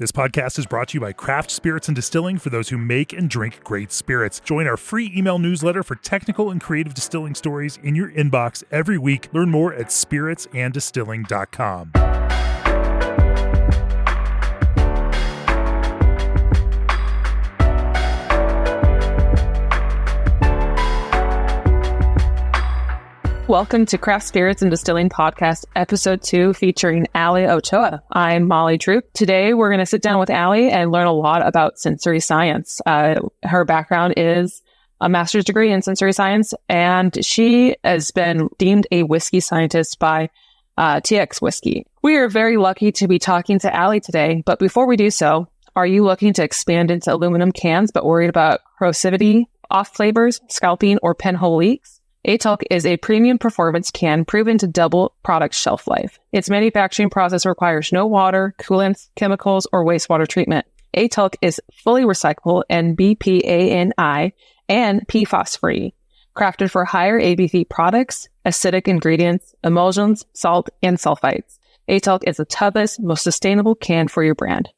This podcast is brought to you by Craft Spirits and Distilling for those who make and drink great spirits. Join our free email newsletter for technical and creative distilling stories in your inbox every week. Learn more at spiritsanddistilling.com. Welcome to Craft Spirits and Distilling Podcast, Episode 2, featuring Allie Ochoa. I'm Molly Troop. Today, we're going to sit down with Allie and learn a lot about sensory science. Her background is a master's degree in sensory science, and she has been deemed a whiskey scientist by TX Whiskey. We are very lucky to be talking to Allie today, but before we do so, are you looking to expand into aluminum cans but worried about corrosivity, off flavors, scalping, or pinhole leaks? ATALC is a premium performance can proven to double product shelf life. Its manufacturing process requires no water, coolants, chemicals, or wastewater treatment. ATALC is fully recyclable and BPA-NI and PFAS-free, crafted for higher ABV products, acidic ingredients, emulsions, salt, and sulfites. ATALC is the toughest, most sustainable can for your brand.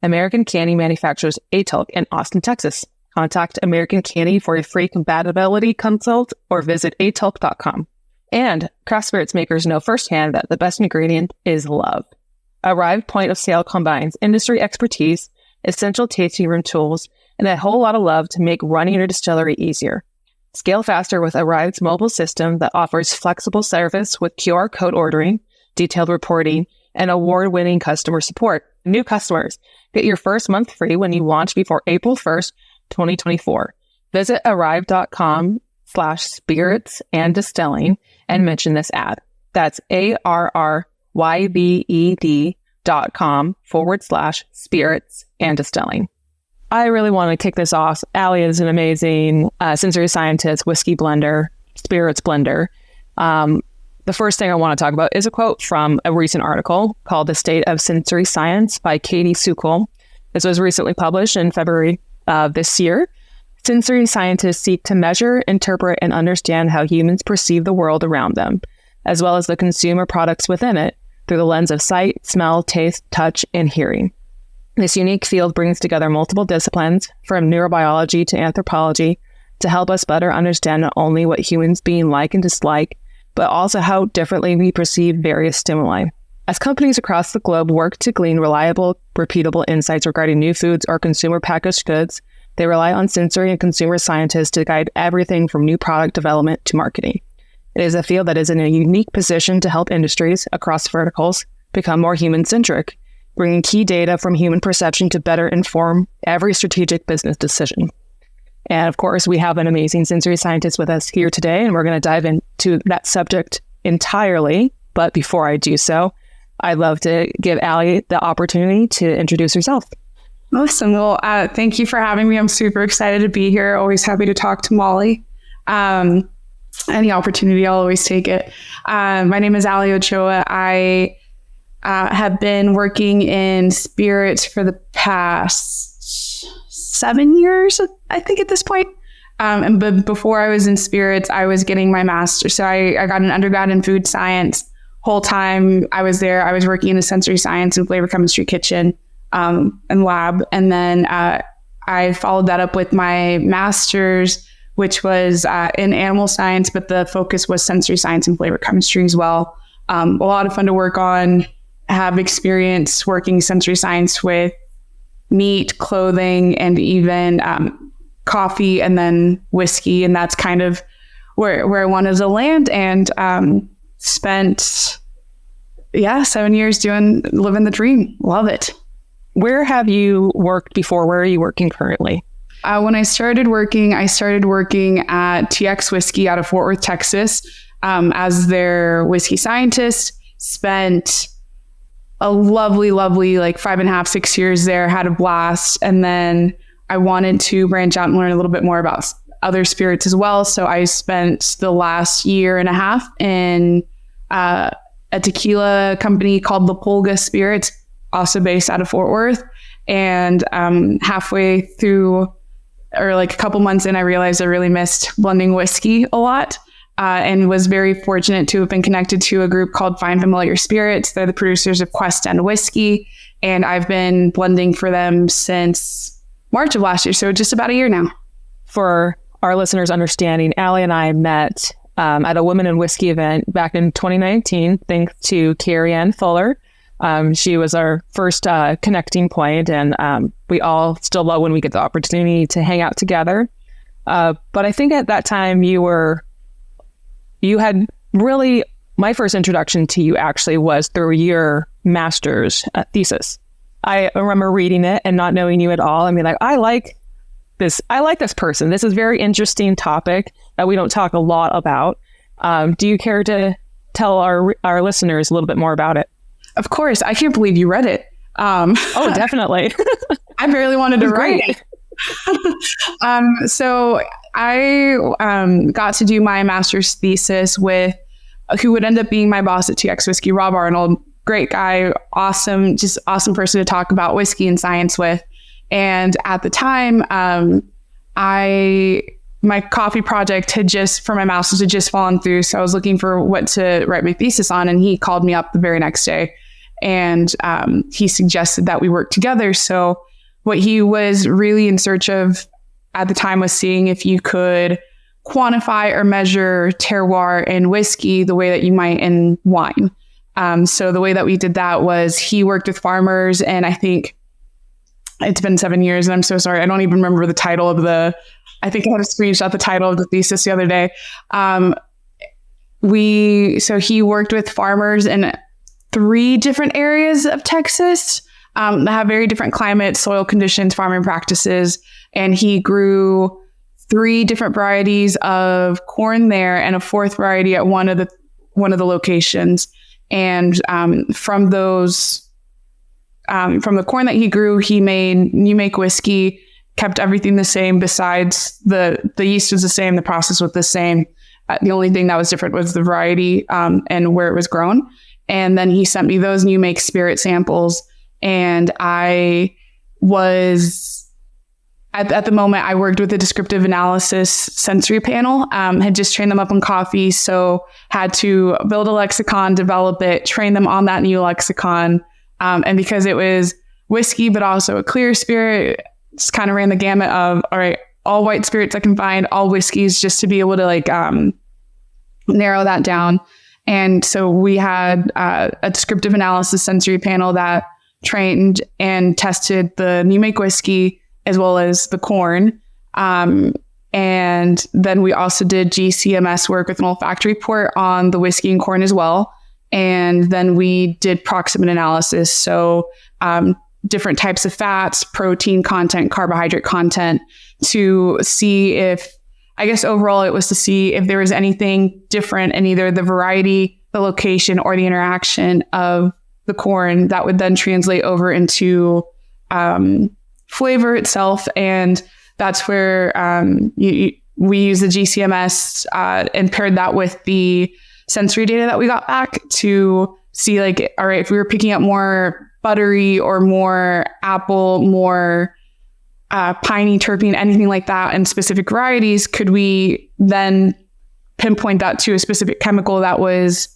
American Canning manufactures ATALC in Austin, Texas. Contact American Canning for a free compatibility consult or visit atalc.com. And craft spirits makers know firsthand that the best ingredient is love. Arrive Point of Sale combines industry expertise, essential tasting room tools, and a whole lot of love to make running your distillery easier. Scale faster with Arrive's mobile system that offers flexible service with QR code ordering, detailed reporting, and award-winning customer support. New customers, get your first month free when you launch before April 1st, 2024. Visit arrive.com/spirits-and-distilling and mention this ad. That's ARRYBED.com/spirits-and-distilling. I really want to kick this off. Allie is an amazing sensory scientist, whiskey blender, spirits blender. The first thing I want to talk about is a quote from a recent article called The State of Sensory Science by Katie Sukol. This was recently published in February this year. Sensory scientists seek to measure, interpret, and understand how humans perceive the world around them, as well as the consumer products within it, through the lens of sight, smell, taste, touch, and hearing. This unique field brings together multiple disciplines, from neurobiology to anthropology, to help us better understand not only what humans being like and dislike, but also how differently we perceive various stimuli. As companies across the globe work to glean reliable, repeatable insights regarding new foods or consumer packaged goods, they rely on sensory and consumer scientists to guide everything from new product development to marketing. It is a field that is in a unique position to help industries across verticals become more human-centric, bringing key data from human perception to better inform every strategic business decision. And of course, we have an amazing sensory scientist with us here today, and we're going to dive into that subject entirely. But before I do so, I'd love to give Allie the opportunity to introduce herself. Awesome. Well, thank you for having me. I'm super excited to be here. Always happy to talk to Molly. Any opportunity, I'll always take it. My name is Allie Ochoa. I have been working in spirits for the past 7 years, I think, at this point. But before I was in spirits, I was getting my master's. So I got an undergrad in food science. Whole time I was there, I was working in a sensory science and flavor chemistry kitchen and lab. And then I followed that up with my master's, which was in animal science, but the focus was sensory science and flavor chemistry as well. A lot of fun to work on, have experience working sensory science with meat, clothing, and even coffee, and then whiskey. And that's kind of where I wanted to land, and spent 7 years living the dream. Love it. Where have you worked before? Where are you working currently? When I started working at TX Whiskey out of Fort Worth, Texas, as their whiskey scientist. Spent a lovely, like 5.5, 6 years there, had a blast. And then I wanted to branch out and learn a little bit more about other spirits as well. So I spent the last 1.5 years in a tequila company called La Pulga Spirits, also based out of Fort Worth. And halfway through, or like a couple months in, I realized I really missed blending whiskey a lot, and was very fortunate to have been connected to a group called Fine Familiar Spirits. They're the producers of Quest End Whiskey. And I've been blending for them since March of last year. So just about a year now. For our listeners' understanding, Allie and I met at a Women in Whiskey event back in 2019, thanks to Carrie Ann Fuller. She was our first connecting point, and we all still love when we get the opportunity to hang out together. But I think at that time you had really, my first introduction to you actually was through your master's thesis. I remember reading it and not knowing you at all. I mean, like, I like this person. This is a very interesting topic that we don't talk a lot about. Do you care to tell our listeners a little bit more about it? Of course. I can't believe you read it. Oh, definitely. I barely wanted to write it. So I got to do my master's thesis with who would end up being my boss at TX Whiskey, Rob Arnold. Great guy, awesome person to talk about whiskey and science with. And at the time, my coffee project for my master's had just fallen through. So I was looking for what to write my thesis on. And he called me up the very next day and he suggested that we work together. So what he was really in search of at the time was seeing if you could quantify or measure terroir in whiskey the way that you might in wine. So the way that we did that was he worked with farmers, and I think it's been 7 years, and I'm so sorry. I don't even remember the title of I think I had to screenshot the title of the thesis the other day. So he worked with farmers in 3 different areas of Texas that have very different climates, soil conditions, farming practices. And he grew 3 different varieties of corn there and a 4th variety at one of the locations. And from the corn that he grew, he made new make whiskey, kept everything the same besides the yeast was the same, the process was the same. The only thing that was different was the variety and where it was grown. And then he sent me those new make spirit samples. And I was, at the moment, I worked with a descriptive analysis sensory panel, had just trained them up on coffee. So had to build a lexicon, develop it, train them on that new lexicon. And because it was whiskey, but also a clear spirit, just kind of ran the gamut of, all right, all white spirits I can find, all whiskeys, just to be able to narrow that down. And so we had a descriptive analysis sensory panel that trained and tested the new make whiskey as well as the corn. And then we also did GCMS work with an olfactory report on the whiskey and corn as well. And then we did proximate analysis. So different types of fats, protein content, carbohydrate content, to see if, I guess overall it was to see if there was anything different in either the variety, the location, or the interaction of the corn that would then translate over into flavor itself. And that's where we use the GCMS and paired that with the sensory data that we got back to see, like, all right, if we were picking up more buttery or more apple, more piney, terpene, anything like that in specific varieties, could we then pinpoint that to a specific chemical that was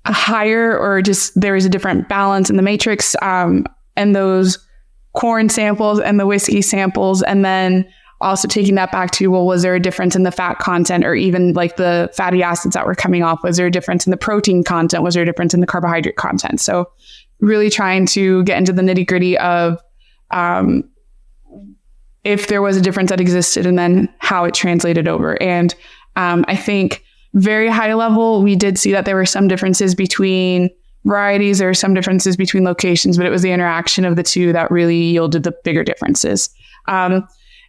a higher, or just there was a different balance in the matrix, and those corn samples and the whiskey samples, and then also taking that back to, well, was there a difference in the fat content, or even like the fatty acids that were coming off? Was there a difference in the protein content? Was there a difference in the carbohydrate content? So really trying to get into the nitty gritty of if there was a difference that existed and then how it translated over. And I think very high level, we did see that there were some differences between varieties, there were some differences between locations, but it was the interaction of the two that really yielded the bigger differences.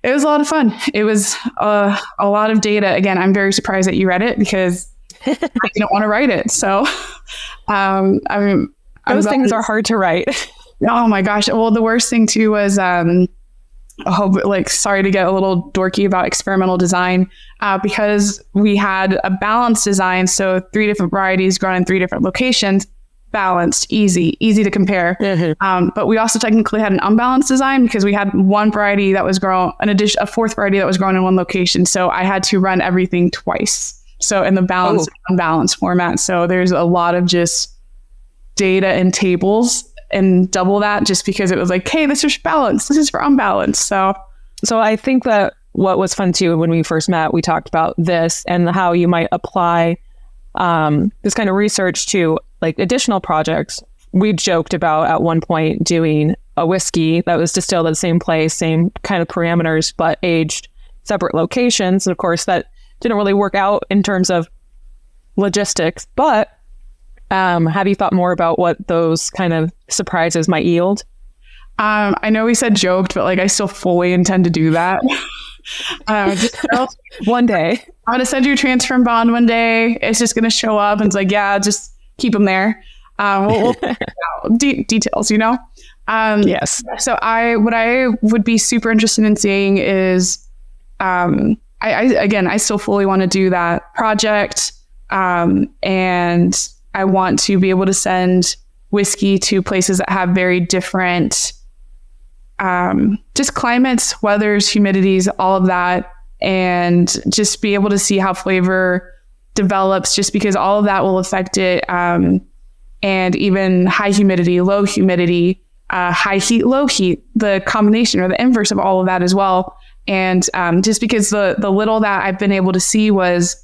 It was a lot of fun. It was a lot of data. Again, I'm very surprised that you read it because I didn't want to write it. So those things are hard to write. Oh my gosh. Well, the worst thing too was, sorry to get a little dorky about experimental design, because we had a balanced design. So 3 different varieties grown in 3 different locations, balanced, easy to compare. Mm-hmm. But we also technically had an unbalanced design because we had one variety that was grown, a 4th variety that was grown in one location. So I had to run everything twice. So in the balanced and unbalanced format. So there's a lot of just data and tables and double that just because it was like, hey, this is balance. This is for unbalanced. So I think that what was fun too, when we first met, we talked about this and how you might apply this kind of research to like additional projects. We joked about at one point doing a whiskey that was distilled at the same place, same kind of parameters, but aged separate locations. And of course, that didn't really work out in terms of logistics. But have you thought more about what those kind of surprises might yield? I know we said joked, but like I still fully intend to do that. One day. I'm going to send you a transfer and bond one day. It's just going to show up and it's like, yeah, just keep them there. We'll details, you know? Yes. So what I would be super interested in seeing is, I still fully want to do that project. And I want to be able to send whiskey to places that have very different, just climates, weathers, humidities, all of that. And just be able to see how flavor develops, just because all of that will affect it. And even high humidity, low humidity, high heat, low heat, the combination or the inverse of all of that as well. And just because the little that I've been able to see was,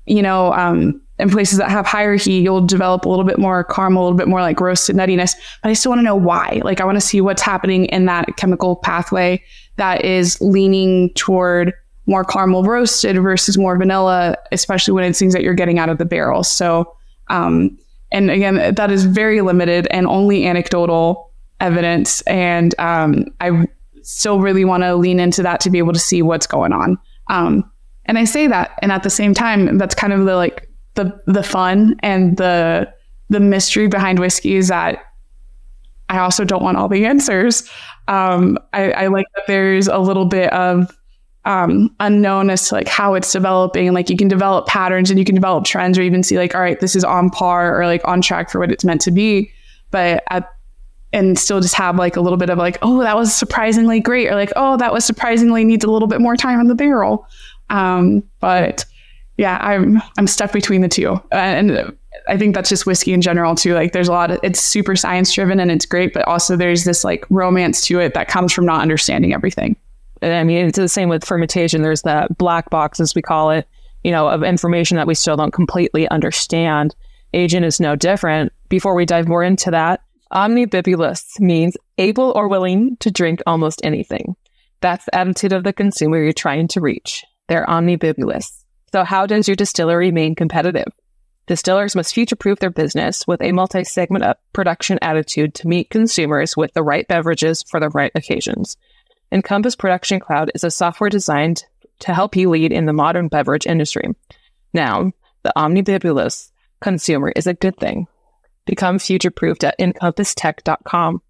in places that have higher heat, you'll develop a little bit more caramel, a little bit more like roasted nuttiness. But I still want to know why. Like I want to see what's happening in that chemical pathway that is leaning toward more caramel roasted versus more vanilla, especially when it's things that you're getting out of the barrel. So, and again, that is very limited and only anecdotal evidence. And I still really want to lean into that to be able to see what's going on. And I say that, and at the same time, that's kind of the fun and the mystery behind whiskey is that I also don't want all the answers. I like that there's a little bit of unknown as to like how it's developing, and like you can develop patterns and you can develop trends, or even see like, all right, this is on par or like on track for what it's meant to be, and still just have like a little bit of like, oh, that was surprisingly great, or like, oh, that was surprisingly needs a little bit more time in the barrel. But yeah, I'm stuck between the two, and I think that's just whiskey in general too. Like there's it's super science driven and it's great, but also there's this like romance to it that comes from not understanding everything. I mean, it's the same with fermentation. There's that black box, as we call it, of information that we still don't completely understand. Aging is no different. Before we dive more into that, omnibibulous means able or willing to drink almost anything. That's the attitude of the consumer you're trying to reach. They're omnibibulous. So how does your distillery remain competitive? Distillers must future-proof their business with a multi-segment production attitude to meet consumers with the right beverages for the right occasions. Encompass Production Cloud is a software designed to help you lead in the modern beverage industry. Now, the omnibibulous consumer is a good thing. Become future-proofed at encompassTech.com.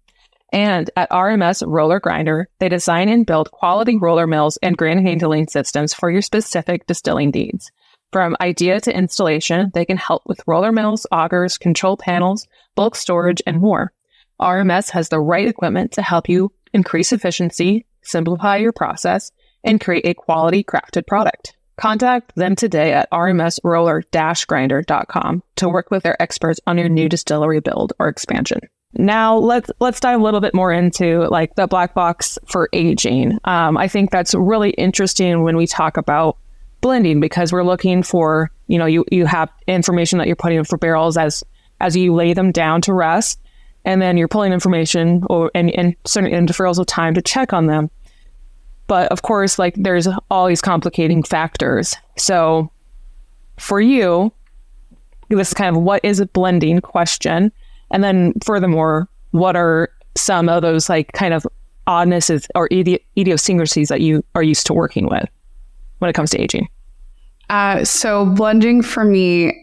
And at RMS Roller Grinder, they design and build quality roller mills and grain handling systems for your specific distilling needs. From idea to installation, they can help with roller mills, augers, control panels, bulk storage, and more. RMS has the right equipment to help you increase efficiency, simplify your process, and create a quality crafted product. Contact them today at rmsroller-grinder.com to work with their experts on your new distillery build or expansion. Now let's dive a little bit more into like the black box for aging. I think that's really interesting when we talk about blending, because we're looking for, you have information that you're putting in for barrels as you lay them down to rest, and then you're pulling information and certain intervals of time to check on them. But of course, like there's all these complicating factors. So for you, this is kind of what is a blending question. And then furthermore, what are some of those like kind of oddnesses or idiosyncrasies that you are used to working with when it comes to aging? So blending for me,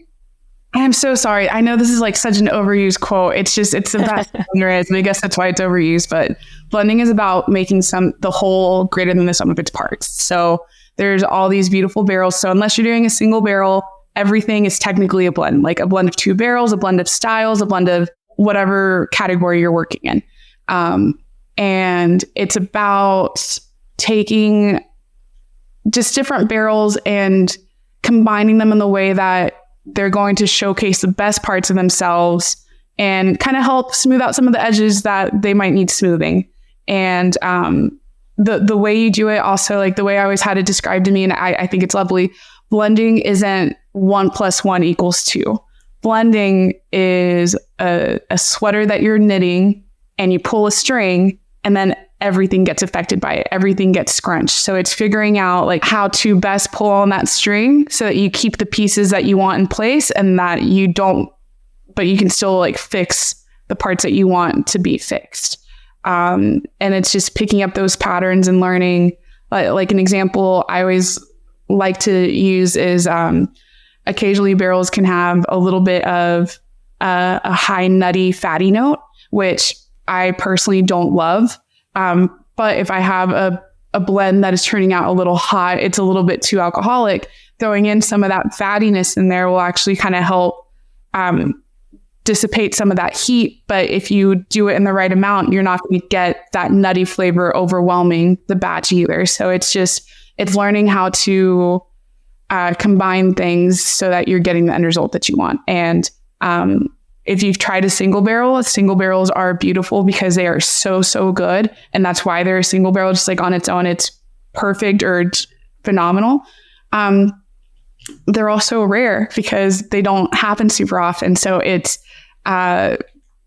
I'm so sorry. I know this is like such an overused quote. It's the best there is. And I guess that's why it's overused. But blending is about making the whole greater than the sum of its parts. So there's all these beautiful barrels. So unless you're doing a single barrel, everything is technically a blend, like a blend of two barrels, a blend of styles, a blend of whatever category you're working in. And it's about taking just different barrels and combining them in the way that they're going to showcase the best parts of themselves and kind of help smooth out some of the edges that they might need smoothing. And the way you do it also, like the way I always had it described to me, and I think it's lovely, blending isn't 1 + 1 = 2. Blending is a sweater that you're knitting and you pull a string and then everything gets affected by it. Everything gets scrunched. So it's figuring out like how to best pull on that string so that you keep the pieces that you want in place and that you don't, but you can still like fix the parts that you want to be fixed. And it's just picking up those patterns and learning. Like an example I always like to use is occasionally barrels can have a little bit of a high nutty fatty note, which I personally don't love. But if I have a blend that is turning out a little hot, it's a little bit too alcoholic, throwing in some of that fattiness in there will actually kind of help dissipate some of that heat. But if you do it in the right amount, you're not going to get that nutty flavor overwhelming the batch either. So it's learning how to combine things so that you're getting the end result that you want. And if you've tried single barrels are beautiful because they are so good. And that's why they're a single barrel. Just like on its own, it's perfect or phenomenal. They're also rare because they don't happen super often. So it's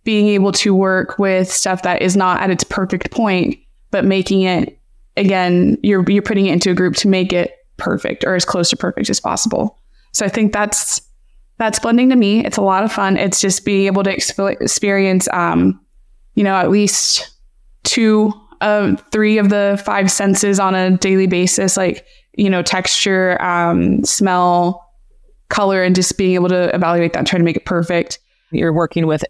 being able to work with stuff that is not at its perfect point, but making it, again, you're putting it into a group to make it perfect or as close to perfect as possible. So I think that's blending to me. It's a lot of fun. It's just being able to experience, at least 2 of 3 of the 5 senses on a daily basis, like, texture, smell, color, and just being able to evaluate that and try to make it perfect. You're working with,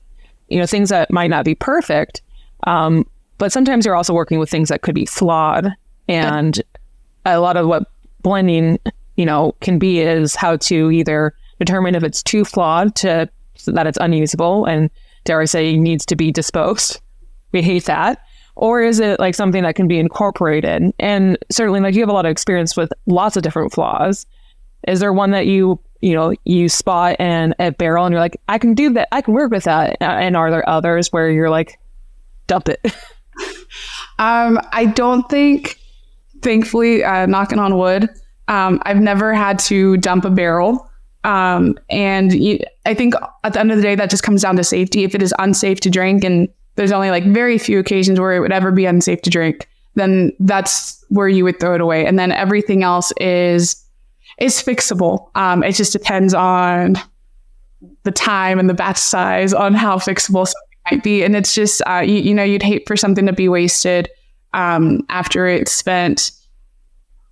things that might not be perfect, but sometimes you're also working with things that could be flawed. And a lot of what blending, can be is how to either determine if it's too flawed so that it's unusable and, dare I say, needs to be disposed. We hate that. Or is it like something that can be incorporated? And certainly, like, you have a lot of experience with lots of different flaws. Is there one that you spot in a barrel and you're like, I can do that, I can work with that? And are there others where you're like, dump it? I don't think, thankfully, knocking on wood, I've never had to dump a barrel. I think at the end of the day, that just comes down to safety. If it is unsafe to drink, and there's only like very few occasions where it would ever be unsafe to drink, then that's where you would throw it away. And then everything else is fixable. It just depends on the time and the batch size on how fixable something might be. And it's just, you'd hate for something to be wasted after it's spent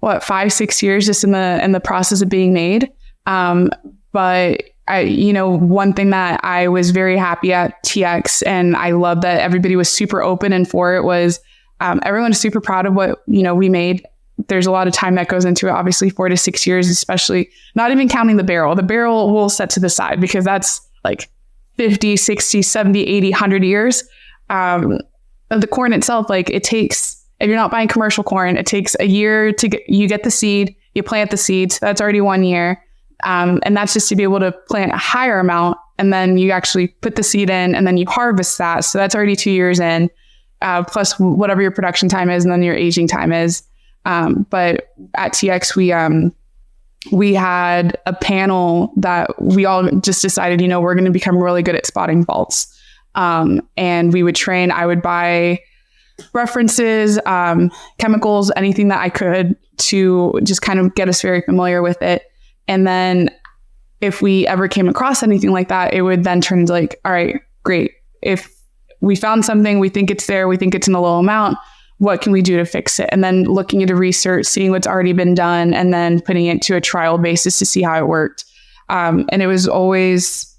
5-6 years just in the process of being made. But one thing that I was very happy at TX, and I love that everybody was super open and for it, was everyone is super proud of what, we made. There's a lot of time that goes into it, obviously 4 to 6 years, especially not even counting the barrel. The barrel we'll set to the side because that's like 50, 60, 70, 80, 100 years. The corn itself, like it takes, if you're not buying commercial corn, it takes a year to get the seed, you plant the seeds. That's already 1 year. And that's just to be able to plant a higher amount. And then you actually put the seed in and then you harvest that. So that's already 2 years in, plus whatever your production time is and then your aging time is. But at TX, we had a panel that we all just decided, we're going to become really good at spotting faults. And we would train, I would buy references, chemicals, anything that I could to just kind of get us very familiar with it. And then if we ever came across anything like that, it would then turn into like, all right, great. If we found something, we think it's there, we think it's in a low amount, what can we do to fix it? And then looking into research, seeing what's already been done, and then putting it to a trial basis to see how it worked. And it was always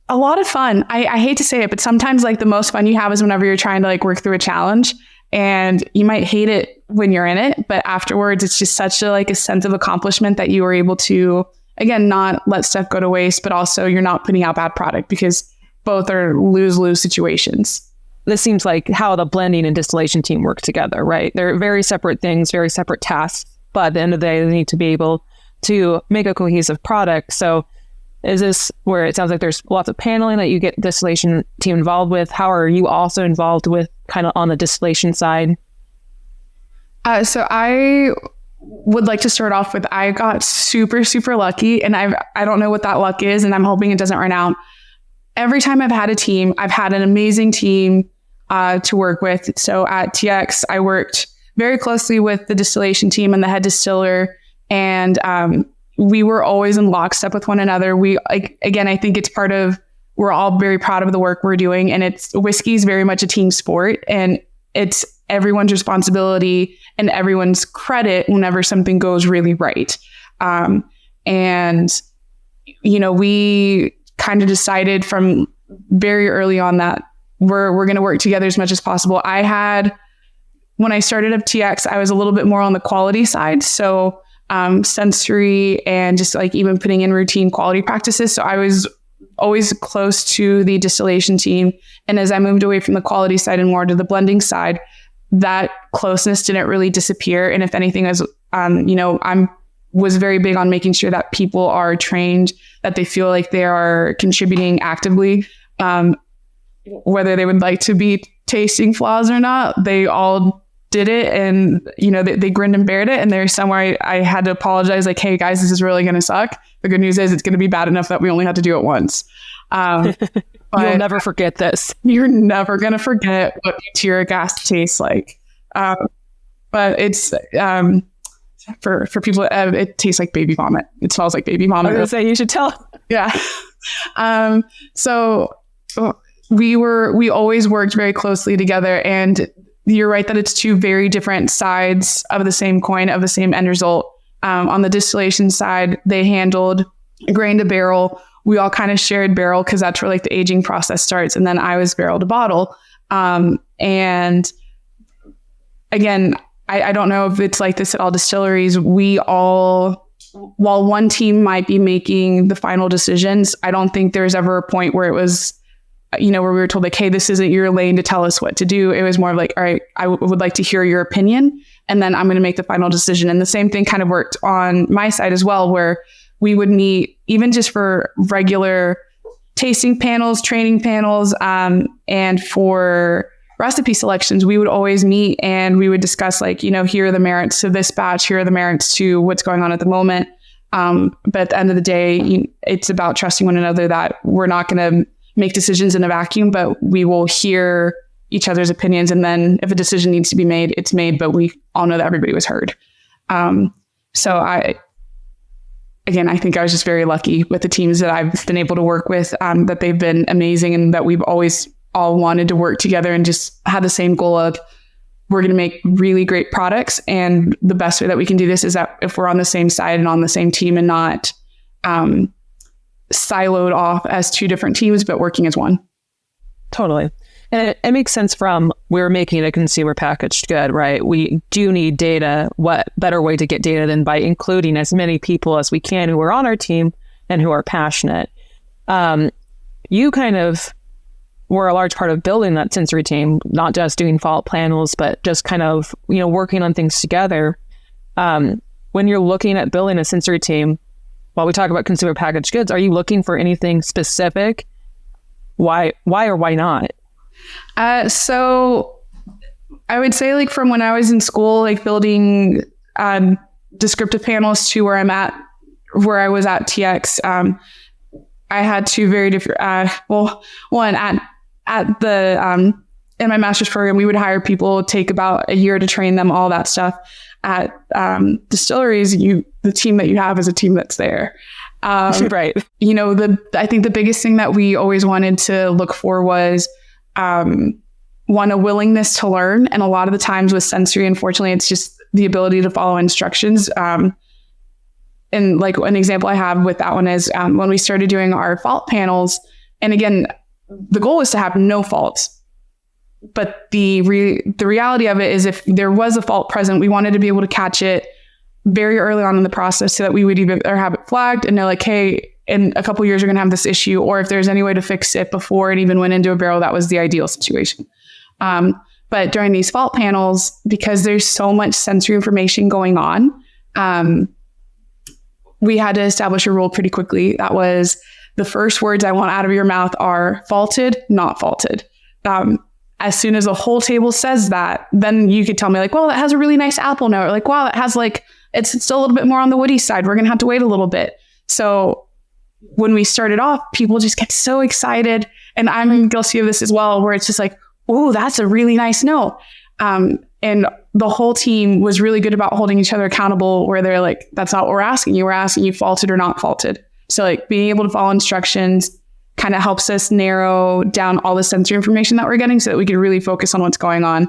a lot of fun. I hate to say it, but sometimes like the most fun you have is whenever you're trying to like work through a challenge. And you might hate it when you're in it, but afterwards it's just such a sense of accomplishment that you were able to, again, not let stuff go to waste, but also you're not putting out bad product because both are lose-lose situations. This seems like how the blending and distillation team work together, right? They're very separate things, very separate tasks, but at the end of the day, they need to be able to make a cohesive product. So Is this where it sounds like there's lots of paneling that you get distillation team involved with? How are you also involved with kind of on the distillation side? So I would like to start off with, I got super, super lucky, and I don't know what that luck is, and I'm hoping it doesn't run out. Every time I've had a team, I've had an amazing team to work with. So at TX, I worked very closely with the distillation team and the head distiller, and we were always in lockstep with one another. Again, I think it's we're all very proud of the work we're doing, and whiskey is very much a team sport, and it's everyone's responsibility and everyone's credit whenever something goes really right. And, we kind of decided from very early on that we're going to work together as much as possible. When I started up TX, I was a little bit more on the quality side. So sensory and just like even putting in routine quality practices. So I was always close to the distillation team. And as I moved away from the quality side and more to the blending side, that closeness didn't really disappear. And if anything, I was very big on making sure that people are trained, that they feel like they are contributing actively, whether they would like to be tasting flaws or not. They all did it, and they grinned and bared it. And there's somewhere I had to apologize, like, hey guys, this is really going to suck. The good news is it's going to be bad enough that we only had to do it once. You'll never forget this. You're never going to forget what butyric acid tastes like. But it's for people, it tastes like baby vomit. It smells like baby vomit. I was going to say, you should tell. Yeah. So we always worked very closely together, and you're right that it's two very different sides of the same coin, of the same end result. On the distillation side, they handled grain to barrel. We all kind of shared barrel because that's where like the aging process starts. And then I was barrel to bottle. And again, I don't know if it's like this at all distilleries. While one team might be making the final decisions, I don't think there's ever a point where it was, where we were told like, hey, this isn't your lane to tell us what to do. It was more of like, all right, I would like to hear your opinion, and then I'm going to make the final decision. And the same thing kind of worked on my side as well, where we would meet even just for regular tasting panels, training panels, and for recipe selections, we would always meet and we would discuss like, here are the merits to this batch, here are the merits to what's going on at the moment. But at the end of the day, it's about trusting one another, that we're not going to make decisions in a vacuum, but we will hear each other's opinions. And then if a decision needs to be made, it's made, but we all know that everybody was heard. So I think I was just very lucky with the teams that I've been able to work with, that they've been amazing, and that we've always all wanted to work together and just had the same goal of, we're going to make really great products. And the best way that we can do this is that if we're on the same side and on the same team, and not siloed off as two different teams, but working as one. Totally. And it makes sense from, we're making a consumer packaged good, right? We do need data. What better way to get data than by including as many people as we can who are on our team and who are passionate. You kind of were a large part of building that sensory team, not just doing fault panels, but just kind of, working on things together. When you're looking at building a sensory team, while we talk about consumer packaged goods, are you looking for anything specific? Why or why not? So I would say, like, from when I was in school, like building descriptive panels to where I was at TX, I had two very different, one at the, in my master's program, we would hire people, take about a year to train them, all that stuff. At distilleries, the team that you have is a team that's there. Right. I think the biggest thing that we always wanted to look for was, one, a willingness to learn. And a lot of the times with sensory, unfortunately, it's just the ability to follow instructions. And like an example I have with that one is when we started doing our fault panels, and again, the goal was to have no faults. But the reality of it is, if there was a fault present, we wanted to be able to catch it very early on in the process, so that we would either have it flagged and know like, hey, in a couple of years, we're going to have this issue, or if there's any way to fix it before it even went into a barrel, that was the ideal situation. But during these fault panels, because there's so much sensory information going on, we had to establish a rule pretty quickly. That was the first words I want out of your mouth are faulted, not faulted. As soon as the whole table says that, then you could tell me like, well, it has a really nice apple note. Or like, wow, it has like, it's still a little bit more on the woody side. We're going to have to wait a little bit. So when we started off, people just get so excited. And I'm guilty of this as well, where it's just like, oh, that's a really nice note. And the whole team was really good about holding each other accountable, where they're like, that's not what we're asking you. We're asking you faulted or not faulted. So like being able to follow instructions kind of helps us narrow down all the sensory information that we're getting so that we can really focus on what's going on.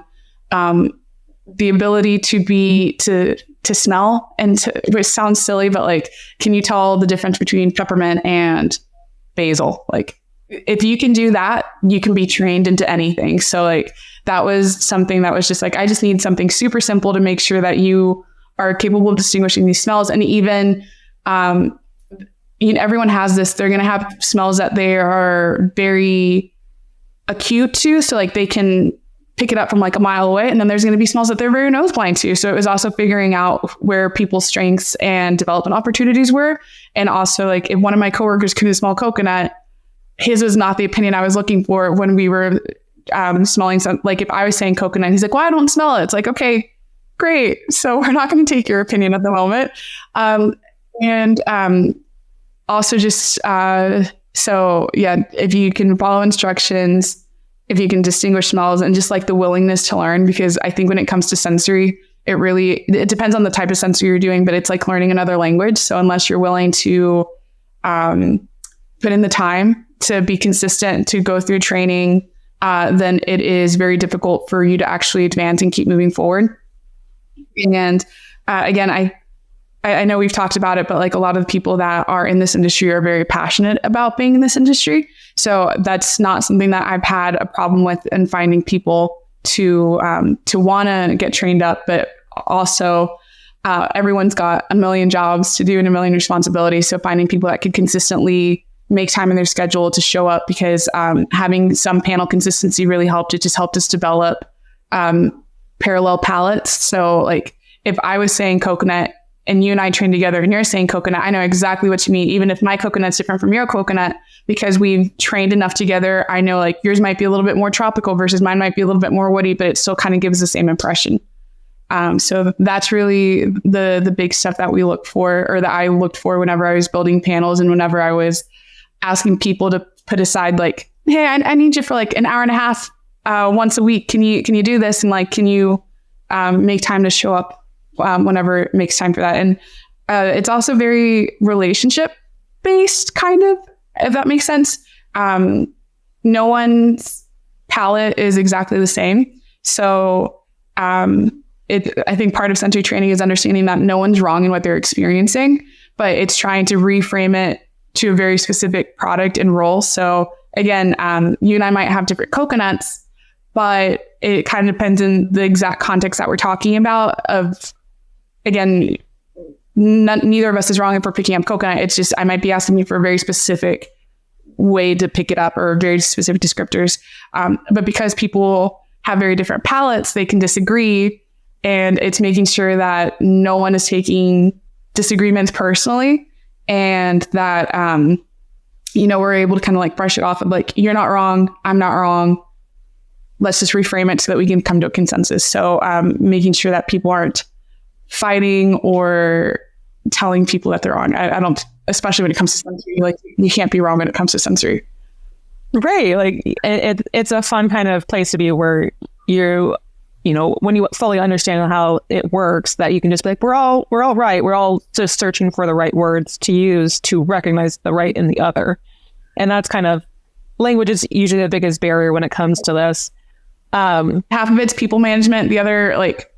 The ability to smell and which sounds silly, but like, can you tell the difference between peppermint and basil? Like, if you can do that, you can be trained into anything. So like, that was something that was just like, I just need something super simple to make sure that you are capable of distinguishing these smells. And even, everyone has this, they're going to have smells that they are very acute to. So like they can pick it up from like a mile away. And then there's going to be smells that they're very nose blind to. So it was also figuring out where people's strengths and development opportunities were. And also like if one of my coworkers couldn't smell coconut, his was not the opinion I was looking for when we were smelling some, like if I was saying coconut, he's like, well, I don't smell it. It's like, okay, great. So we're not going to take your opinion at the moment. Also just, so yeah, if you can follow instructions, if you can distinguish smells and just like the willingness to learn, because I think when it comes to sensory, it depends on the type of sensory you're doing, but it's like learning another language. So unless you're willing to put in the time to be consistent, to go through training, then it is very difficult for you to actually advance and keep moving forward. And again, I know we've talked about it, but like a lot of the people that are in this industry are very passionate about being in this industry. So that's not something that I've had a problem with in finding people to want to get trained up, but also everyone's got a million jobs to do and a million responsibilities. So finding people that could consistently make time in their schedule to show up, because having some panel consistency really helped. It just helped us develop parallel palates. So like if I was saying coconut and you and I train together and you're saying coconut, I know exactly what you mean. Even if my coconut's different from your coconut, because we've trained enough together, I know like yours might be a little bit more tropical versus mine might be a little bit more woody, but it still kind of gives the same impression. So that's really the big stuff that we look for, or that I looked for whenever I was building panels and whenever I was asking people to put aside like, hey, I need you for like an hour and a half once a week. Can you do this? And like, can you make time to show up whenever it makes time for that? And it's also very relationship based, kind of, if that makes sense. No one's palate is exactly the same. So I think part of sensory training is understanding that no one's wrong in what they're experiencing, but it's trying to reframe it to a very specific product and role. So again, you and I might have different coconuts, but it kind of depends on the exact context that we're talking about. Of again, neither of us is wrong if we're picking up coconut. It's just I might be asking you for a very specific way to pick it up or very specific descriptors. But because people have very different palates, they can disagree. And it's making sure that no one is taking disagreements personally, and that, we're able to kind of like brush it off of like, you're not wrong, I'm not wrong. Let's just reframe it so that we can come to a consensus. So making sure that people aren't fighting or telling people that they're wrong. I don't, especially when it comes to sensory, like you can't be wrong when it comes to sensory. Right. Like it's a fun kind of place to be where when you fully understand how it works, that you can just be like, we're all right. We're all just searching for the right words to use to recognize the right in the other. And that's kind of, language is usually the biggest barrier when it comes to this. Half of it's people management. The other like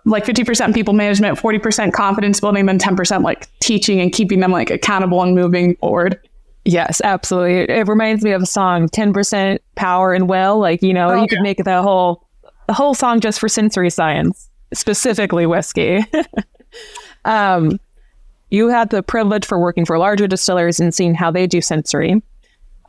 50% people management, 40% confidence building, then 10% like teaching and keeping them like accountable and moving forward. Yes, absolutely. It reminds me of a song, 10% power and will. Like, you could make the whole song just for sensory science, specifically whiskey. You had the privilege for working for larger distilleries and seeing how they do sensory.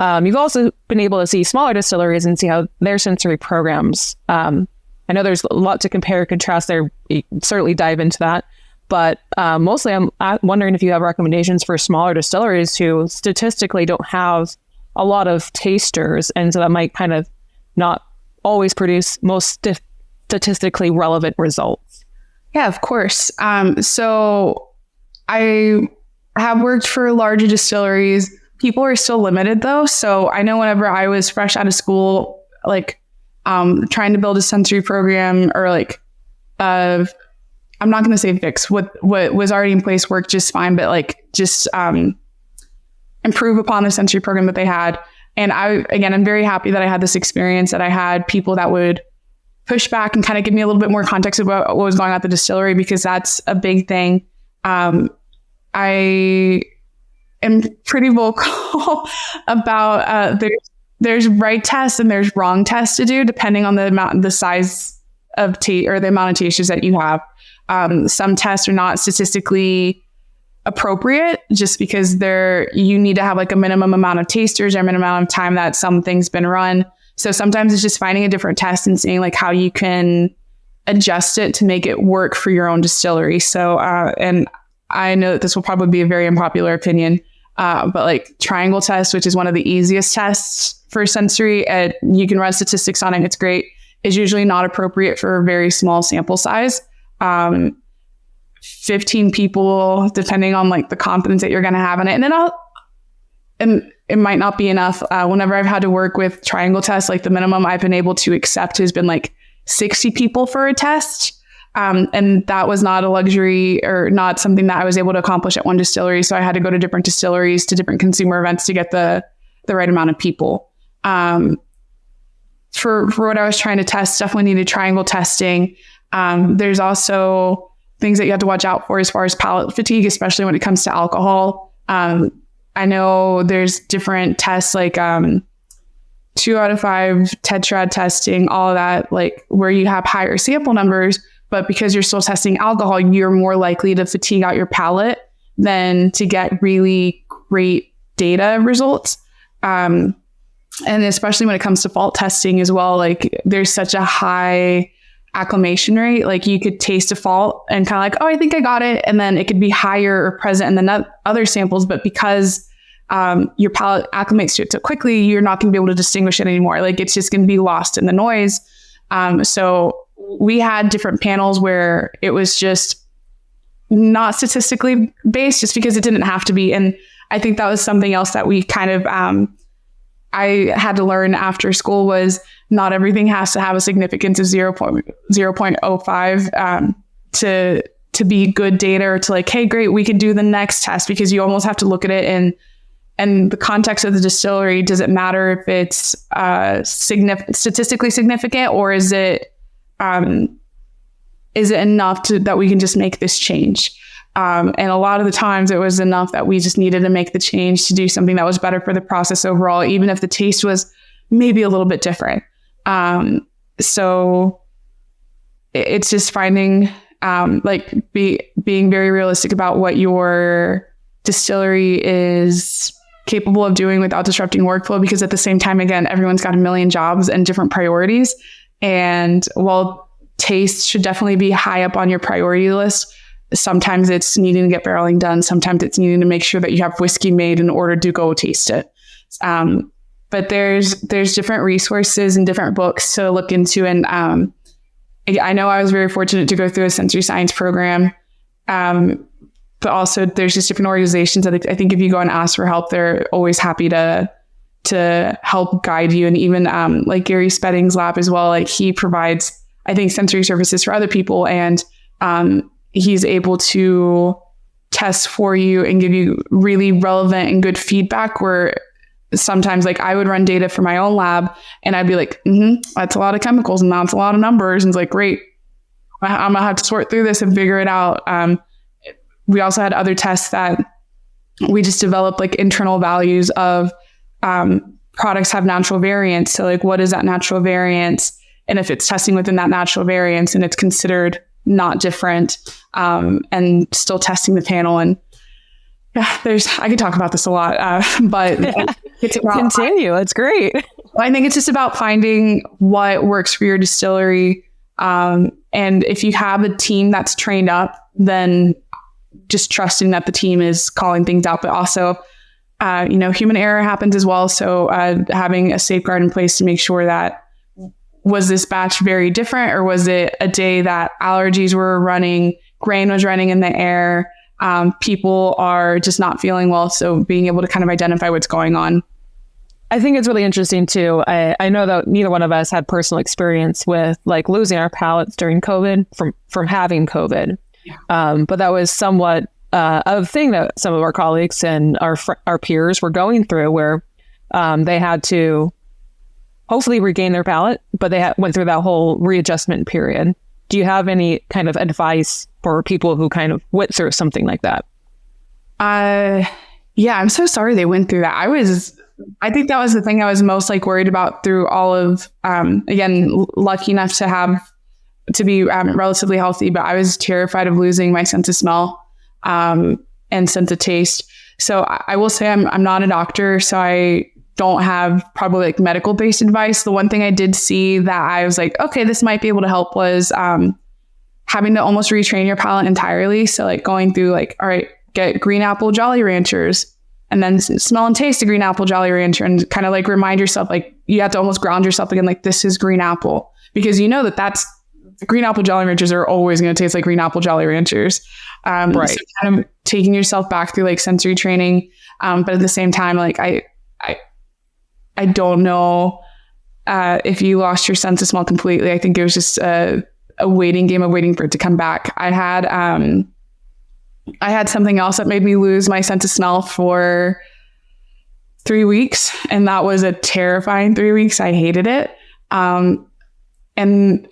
You've also been able to see smaller distilleries and see how their sensory programs. I know there's a lot to compare and contrast there. You can certainly dive into that. But mostly I'm wondering if you have recommendations for smaller distilleries who statistically don't have a lot of tasters, and so that might kind of not always produce most statistically relevant results. Yeah, of course. So I have worked for larger distilleries. People are still limited though. So I know whenever I was fresh out of school, like trying to build a sensory program, or like I'm not going to say fix what was already in place worked just fine, but like just improve upon the sensory program that they had. And I'm very happy that I had this experience, that I had people that would push back and kind of give me a little bit more context about what was going on at the distillery, because that's a big thing. I am pretty vocal about there's right tests and there's wrong tests to do depending on the size of or the amount of tasters that you have. Some tests are not statistically appropriate just because you need to have like a minimum amount of tasters or a minimum amount of time that something's been run. So sometimes it's just finding a different test and seeing like how you can adjust it to make it work for your own distillery. So, and I know that this will probably be a very unpopular opinion, but like triangle test, which is one of the easiest tests for sensory, you can run statistics on it. It's great. Is usually not appropriate for a very small sample size. 15 people, depending on like the confidence that you're going to have in it. And then and it might not be enough. Whenever I've had to work with triangle tests, like the minimum I've been able to accept has been like 60 people for a test. And that was not a luxury or not something that I was able to accomplish at one distillery. So I had to go to different distilleries, to different consumer events to get the right amount of people. For what I was trying to test, definitely needed triangle testing. There's also things that you have to watch out for as far as palate fatigue, especially when it comes to alcohol. I know there's different tests like 2 out of 5 tetrad testing, all of that, like where you have higher sample numbers, but because you're still testing alcohol, you're more likely to fatigue out your palate than to get really great data results. And especially when it comes to fault testing as well, like there's such a high acclimation rate. Like you could taste a fault and kind of like, oh, I think I got it. And then it could be higher or present in the other samples. But because your palate acclimates to it so quickly, you're not going to be able to distinguish it anymore. Like it's just going to be lost in the noise. So we had different panels where it was just not statistically based just because it didn't have to be. And I think that was something else that we kind of, I had to learn after school was not everything has to have a significance of 0.05 to be good data, or to like, hey, great, we can do the next test, because you almost have to look at it and the context of the distillery. Does it matter if it's statistically significant, or is it enough that we can just make this change? And a lot of the times it was enough that we just needed to make the change to do something that was better for the process overall, even if the taste was maybe a little bit different. So it's just finding, being very realistic about what your distillery is capable of doing without disrupting workflow, because at the same time, again, everyone's got a million jobs and different priorities. And while taste should definitely be high up on your priority list, sometimes it's needing to get barreling done. Sometimes it's needing to make sure that you have whiskey made in order to go taste it. But there's different resources and different books to look into. And I know I was very fortunate to go through a sensory science program. But also there's just different organizations that I think if you go and ask for help, they're always happy to help guide you. And even like Gary Spedding's lab as well, like he provides, I think, sensory services for other people. And he's able to test for you and give you really relevant and good feedback, where sometimes like I would run data for my own lab and I'd be like, that's a lot of chemicals and that's a lot of numbers. And it's like, great, I'm gonna have to sort through this and figure it out. We also had other tests that we just developed like internal values of products have natural variance. So like, what is that natural variance? And if it's testing within that natural variance and it's considered not different, and still testing the panel. And yeah, I could talk about this a lot, but it's about, continue. It's great. I think it's just about finding what works for your distillery. And if you have a team that's trained up, then just trusting that the team is calling things out, but also, human error happens as well. So having a safeguard in place to make sure that, was this batch very different, or was it a day that allergies were running, grain was running in the air, people are just not feeling well. So being able to kind of identify what's going on. I think it's really interesting too. I know that neither one of us had personal experience with like losing our palates during COVID from having COVID. Yeah. But that was somewhat a thing that some of our colleagues and our peers were going through, where they had to hopefully regain their palate, but they went through that whole readjustment period. Do you have any kind of advice for people who kind of went through something like that? Yeah, I'm so sorry they went through that. I think that was the thing I was most like worried about through all of, again, lucky enough to be relatively healthy, but I was terrified of losing my sense of smell and sense of taste. So I will say I'm not a doctor, so I don't have probably like medical based advice. The one thing I did see that I was like, okay, this might be able to help was having to almost retrain your palate entirely. So like going through like, all right, get green apple Jolly Ranchers and then smell and taste a green apple Jolly Rancher and kind of like remind yourself, like you have to almost ground yourself again, like this is green apple, because you know that's green apple Jolly Ranchers are always going to taste like green apple Jolly Ranchers. Right. So kind of taking yourself back through like sensory training. But at the same time, like I don't know if you lost your sense of smell completely. I think it was just a waiting game of waiting for it to come back. I had something else that made me lose my sense of smell for 3 weeks. And that was a terrifying 3 weeks. I hated it. And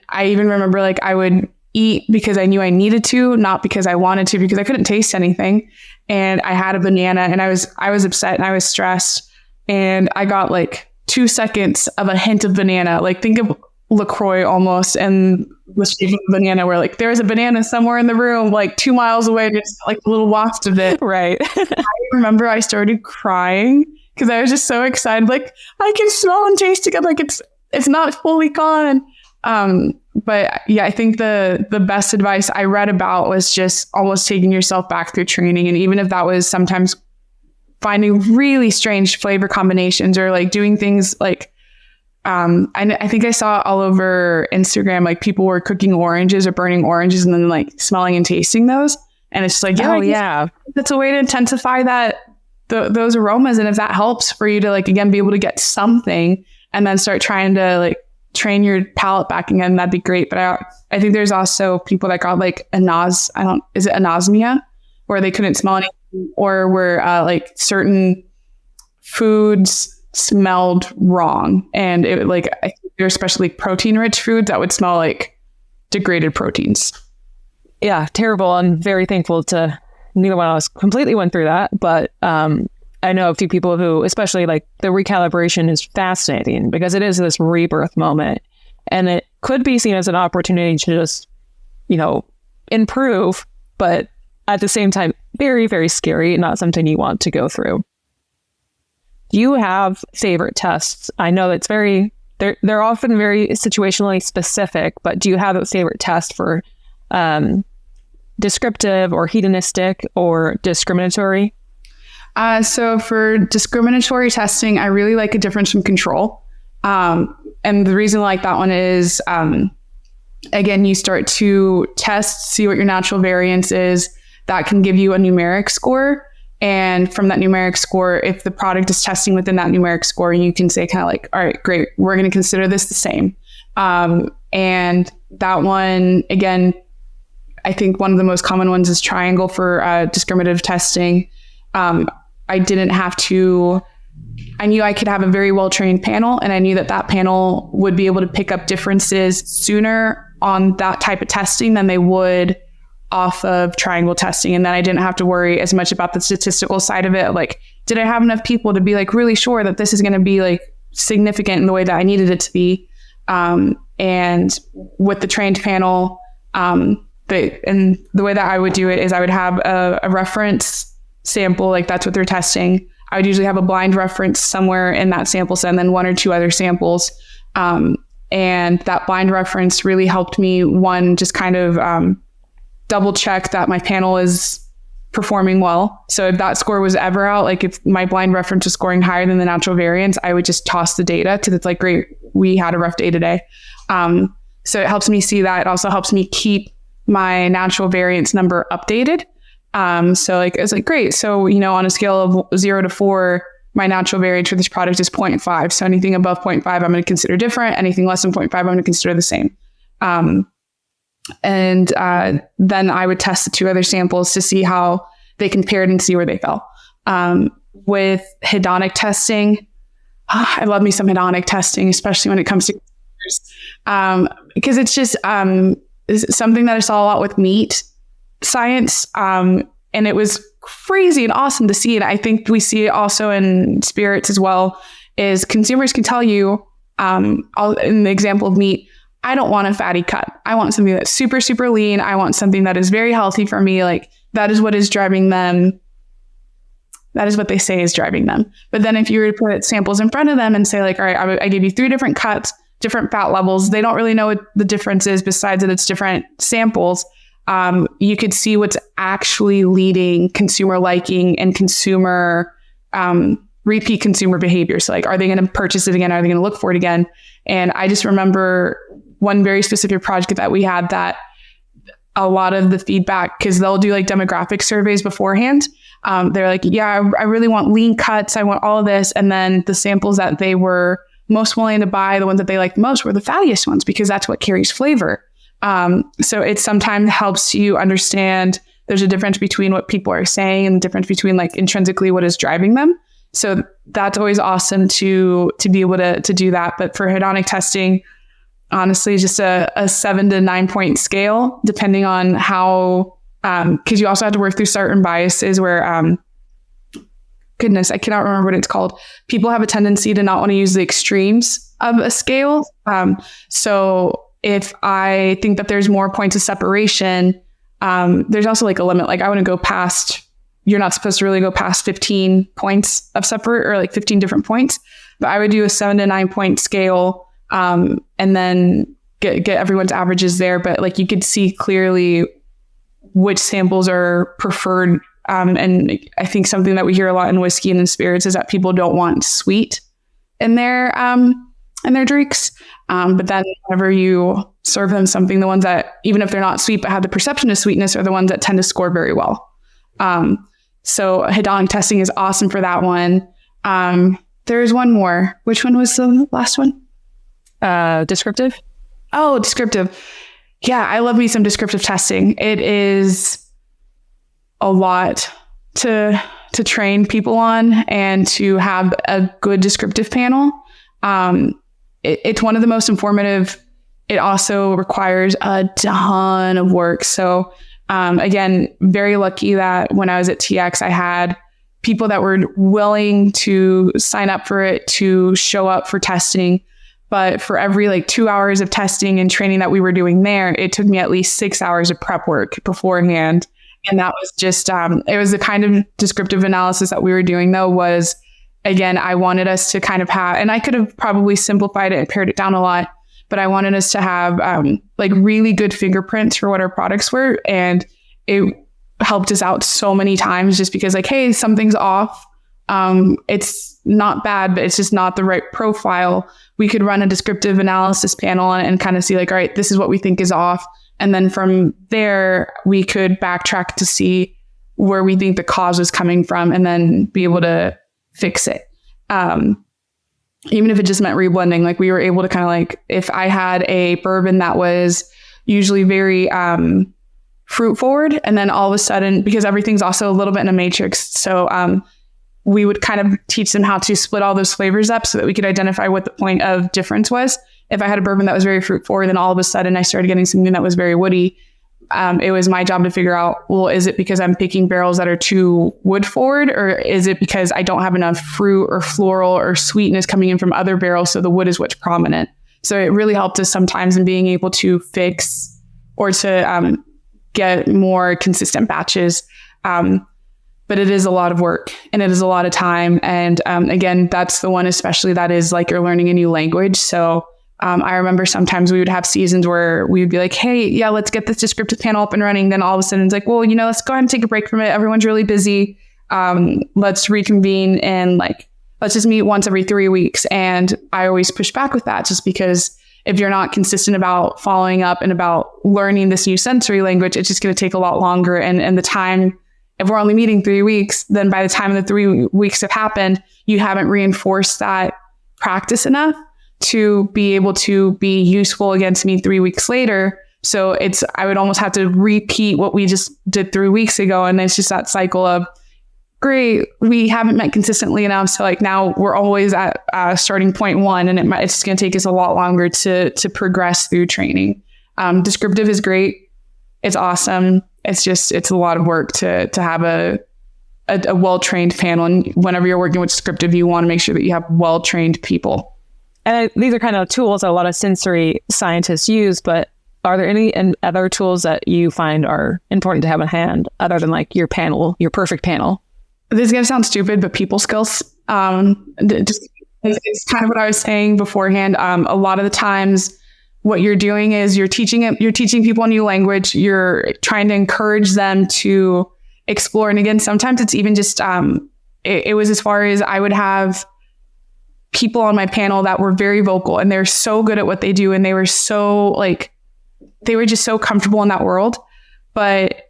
I even remember like I would eat because I knew I needed to, not because I wanted to, because I couldn't taste anything. And I had a banana and I was upset and I was stressed. And I got like 2 seconds of a hint of banana, like think of LaCroix almost, and the shape of a banana, where like there's a banana somewhere in the room, like 2 miles away, just like a little waft of it. Right. I remember I started crying because I was just so excited. Like I can smell and taste again. Like it's not fully gone. But yeah, I think the best advice I read about was just almost taking yourself back through training. And even if that was sometimes finding really strange flavor combinations or like doing things like, I think I saw all over Instagram, like people were cooking oranges or burning oranges and then like smelling and tasting those. And it's just like, yeah, that's a way to intensify those aromas. And if that helps for you to like, again, be able to get something and then start trying to like train your palate back again, that'd be great. But I think there's also people that got like is it anosmia, where they couldn't smell anything, or where like certain foods smelled wrong. And it like, I think they're especially protein rich foods that would smell like degraded proteins. Yeah, terrible. I'm very thankful to neither one of us completely went through that. But I know a few people who, especially like the recalibration is fascinating because it is this rebirth moment. And it could be seen as an opportunity to just, improve, but at the same time, very, very scary, not something you want to go through. Do you have favorite tests? I know it's they're often very situationally specific, but do you have a favorite test for descriptive or hedonistic or discriminatory? So for discriminatory testing, I really like a difference from control. And the reason I like that one is, again, you start to test, see what your natural variance is. That can give you a numeric score. And from that numeric score, if the product is testing within that numeric score, you can say kind of like, all right, great, we're going to consider this the same. And that one, again, I think one of the most common ones is triangle for discriminative testing. I knew I could have a very well-trained panel, and I knew that panel would be able to pick up differences sooner on that type of testing than they would off of triangle testing. And then I didn't have to worry as much about the statistical side of it. Like, did I have enough people to be like really sure that this is going to be like significant in the way that I needed it to be? And with the trained panel, and the way that I would do it is I would have a reference sample, like that's what they're testing. I would usually have a blind reference somewhere in that sample set, and then one or two other samples. And that blind reference really helped me, one, just kind of double check that my panel is performing well. So if that score was ever out, like if my blind reference was scoring higher than the natural variance, I would just toss the data because it's like, great, we had a rough day today. So it helps me see that. It also helps me keep my natural variance number updated. So like, it's like, great. So, on a scale of 0 to 4, my natural variance for this product is 0.5. So anything above 0.5, I'm going to consider different. Anything less than 0.5, I'm going to consider the same. And then I would test the 2 other samples to see how they compared and see where they fell. With hedonic testing, I love me some hedonic testing, especially when it comes to because it's just something that I saw a lot with meat science. And it was crazy and awesome to see. And I think we see it also in spirits as well, is consumers can tell you, in the example of meat, I don't want a fatty cut. I want something that's super, super lean. I want something that is very healthy for me. Like that is what is driving them. That is what they say is driving them. But then if you were to put samples in front of them and say like, all right, I gave you 3 different cuts, different fat levels. They don't really know what the difference is besides that it's different samples. You could see what's actually leading consumer liking and consumer repeat consumer behavior. So like, are they going to purchase it again? Are they going to look for it again? And I just remember one very specific project that we had that a lot of the feedback, because they'll do like demographic surveys beforehand. They're like, yeah, I really want lean cuts. I want all of this. And then the samples that they were most willing to buy, the ones that they liked most, were the fattiest ones, because that's what carries flavor. So it sometimes helps you understand there's a difference between what people are saying and the difference between like intrinsically what is driving them. So that's always awesome to be able to do that. But for hedonic testing, honestly, just a 7 to 9 point scale, depending on how, because you also have to work through certain biases where, goodness, I cannot remember what it's called. People have a tendency to not want to use the extremes of a scale. So if I think that there's more points of separation, there's also like a limit. Like I wouldn't go past, you're not supposed to really go past 15 points of separate, or like 15 different points, but I would do a 7 to 9 point scale, and then get everyone's averages there. But like you could see clearly which samples are preferred. And I think something that we hear a lot in whiskey and in spirits is that people don't want sweet in their drinks. But then whenever you serve them something, the ones that, even if they're not sweet, but have the perception of sweetness, are the ones that tend to score very well. So hedonic testing is awesome for that one. There's one more. Which one was the last one? Descriptive. Oh, descriptive. Yeah, I love me some descriptive testing. It is a lot to train people on and to have a good descriptive panel. It's one of the most informative. It also requires a ton of work. So again, very lucky that when I was at TX, I had people that were willing to sign up for it, to show up for testing. But for every like 2 hours of testing and training that we were doing there, it took me at least 6 hours of prep work beforehand. And that was just, it was the kind of descriptive analysis that we were doing, though, was, again, I wanted us to kind of have, and I could have probably simplified it and pared it down a lot, but I wanted us to have like really good fingerprints for what our products were. And it helped us out so many times, just because like, hey, something's off. It's not bad, but it's just not the right profile. We could run a descriptive analysis panel and kind of see like, all right, this is what we think is off. And then from there, we could backtrack to see where we think the cause was coming from and then be able to fix it. Even if it just meant reblending, like we were able to kind of like, if I had a bourbon that was usually very fruit forward, and then all of a sudden, because everything's also a little bit in a matrix. So we would kind of teach them how to split all those flavors up so that we could identify what the point of difference was. If I had a bourbon that was very fruit forward, then all of a sudden I started getting something that was very woody. It was my job to figure out, well, is it because I'm picking barrels that are too wood forward, or is it because I don't have enough fruit or floral or sweetness coming in from other barrels, so the wood is what's prominent? So it really helped us sometimes in being able to fix or to get more consistent batches. But it is a lot of work and it is a lot of time. And again, that's the one especially that is like you're learning a new language. So I remember sometimes we would have seasons where we would be like, hey, yeah, let's get this descriptive panel up and running. Then all of a sudden it's like, well, let's go ahead and take a break from it. Everyone's really busy. Let's reconvene and let's just meet once every 3 weeks. And I always push back with that, just because if you're not consistent about following up and about learning this new sensory language, it's just going to take a lot longer. And the time, if we're only meeting 3 weeks, then by the time the 3 weeks have happened, you haven't reinforced that practice enough to be able to be useful against me 3 weeks later. So I would almost have to repeat what we just did 3 weeks ago. And it's just that cycle of, great, we haven't met consistently enough. So now we're always at starting point one, and it's just going to take us a lot longer to progress through training. Descriptive is great. It's awesome. It's a lot of work to have a well-trained panel. And whenever you're working with descriptive, you want to make sure that you have well-trained people. And these are kind of tools that a lot of sensory scientists use, but are there any other tools that you find are important to have in hand other than your panel, your perfect panel? This is going to sound stupid, but people skills. It's kind of what I was saying beforehand. A lot of the times what you're doing is you're teaching people a new language. You're trying to encourage them to explore. And again, sometimes it's even just, it was as far as I would have people on my panel that were very vocal, and they're so good at what they do. And they were so they were just so comfortable in that world. But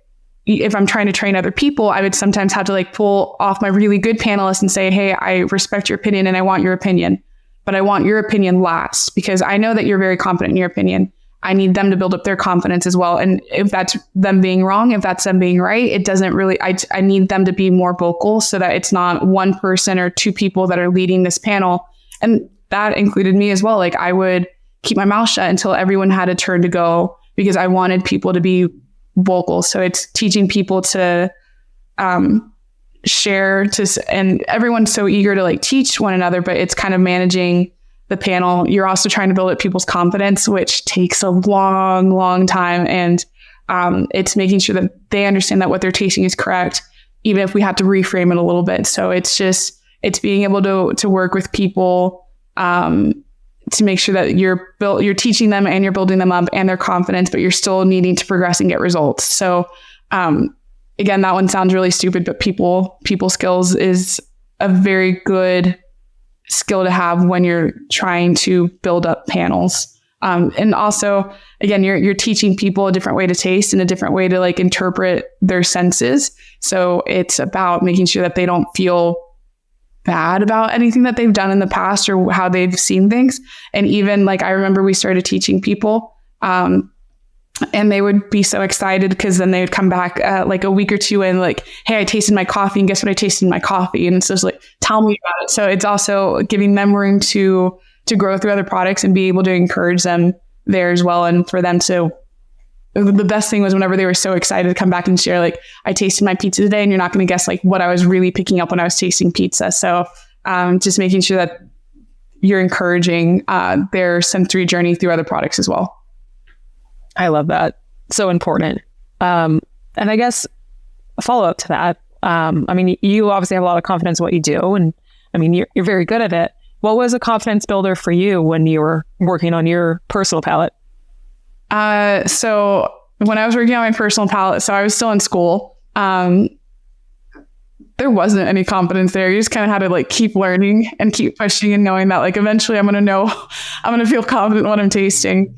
if I'm trying to train other people, I would sometimes have to pull off my really good panelists and say, hey, I respect your opinion and I want your opinion, but I want your opinion last, because I know that you're very confident in your opinion. I need them to build up their confidence as well. And if that's them being wrong, if that's them being right, it doesn't really, I need them to be more vocal so that it's not one person or two people that are leading this panel. And that included me as well. I would keep my mouth shut until everyone had a turn to go, because I wanted people to be vocal. So it's teaching people to share, and everyone's so eager to teach one another, but it's kind of managing the panel. You're also trying to build up people's confidence, which takes a long, long time. And it's making sure that they understand that what they're tasting is correct, even if we have to reframe it a little bit. So it's being able to work with people to make sure that you're teaching them and you're building them up and their confidence, but you're still needing to progress and get results. So again, that one sounds really stupid, but people skills is a very good skill to have when you're trying to build up panels. And also, again, you're teaching people a different way to taste and a different way to interpret their senses. So it's about making sure that they don't feel bad about anything that they've done in the past or how they've seen things. And even I remember we started teaching people, and they would be so excited because then they would come back a week or two and hey, I tasted my coffee, and guess what I tasted in my coffee? And it's just tell me about it. So it's also giving them room to grow through other products and be able to encourage them there as well. And for them to, the best thing was whenever they were so excited to come back and share, I tasted my pizza today, and you're not going to guess what I was really picking up when I was tasting pizza. So just making sure that you're encouraging their sensory journey through other products as well. I love that. So important. And I guess a follow-up to that, you obviously have a lot of confidence in what you do, and you're very good at it. What was a confidence builder for you when you were working on your personal palate? So when I was working on my personal palate, so I was still in school, there wasn't any confidence there. You just kind of had to keep learning and keep pushing and knowing that eventually I'm going to feel confident in what I'm tasting.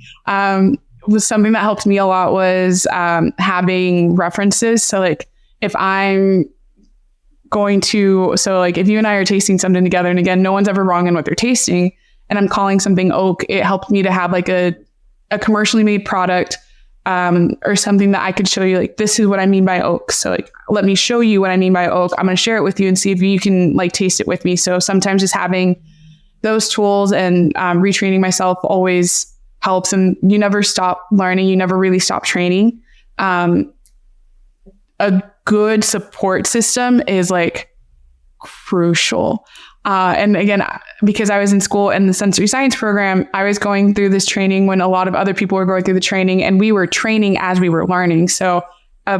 Was something that helped me a lot was having references. So if I'm going to, if you and I are tasting something together, and again, no one's ever wrong in what they're tasting, and I'm calling something oak, it helped me to have a commercially made product or something that I could show you, this is what I mean by oak. So let me show you what I mean by oak. I'm going to share it with you and see if you can taste it with me. So sometimes just having those tools and retraining myself always helps, and you never stop learning. You never really stop training. A good support system is crucial. And again, because I was in school in the sensory science program, I was going through this training when a lot of other people were going through the training, and we were training as we were learning. So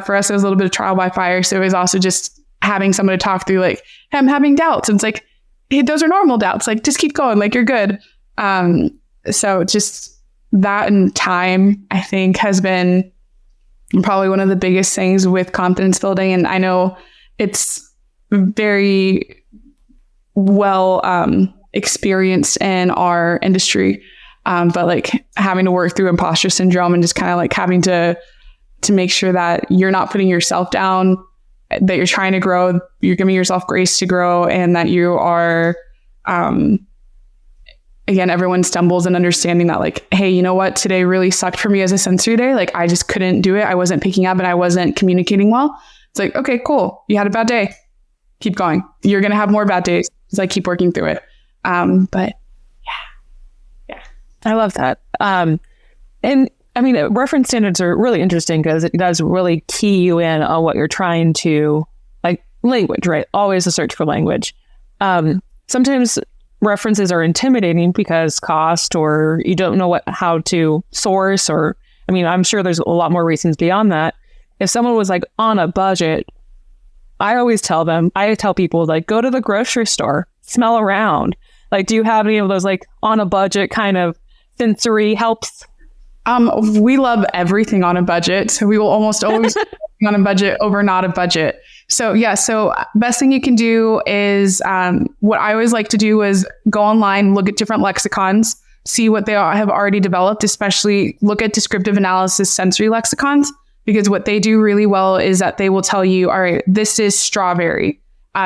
for us, it was a little bit of trial by fire. So it was also just having someone to talk through, hey, I'm having doubts. And it's hey, those are normal doubts. Just keep going. You're good. So just that and time, I think, has been probably one of the biggest things with confidence building. And I know it's very well experienced in our industry. But like having to work through imposter syndrome and just kind of like having to make sure that you're not putting yourself down, that you're trying to grow, you're giving yourself grace to grow, and that you are, again, everyone stumbles in understanding that like, hey, you know what? Today really sucked for me as a sensory day. Like I just couldn't do it. I wasn't picking up and I wasn't communicating well. It's like, okay, cool. You had a bad day. Keep going. You're going to have more bad days. It's like, keep working through it. But yeah. I love that. And I mean, reference standards are really interesting because it does really key you in on what you're trying to, like language, right? Always a search for language. Sometimes references are intimidating because cost, or you don't know how to source, or, I mean, I'm sure there's a lot more reasons beyond that. If someone was like on a budget, I tell people like, go to the grocery store, smell around. Like, do you have any of those like on a budget kind of sensory helps? We love everything on a budget. So we will almost always be on a budget over not a budget. So yeah. So best thing you can do is, what I always like to do is go online, look at different lexicons, see what they have already developed, especially look at descriptive analysis sensory lexicons, because what they do really well is that they will tell you, all right, this is strawberry.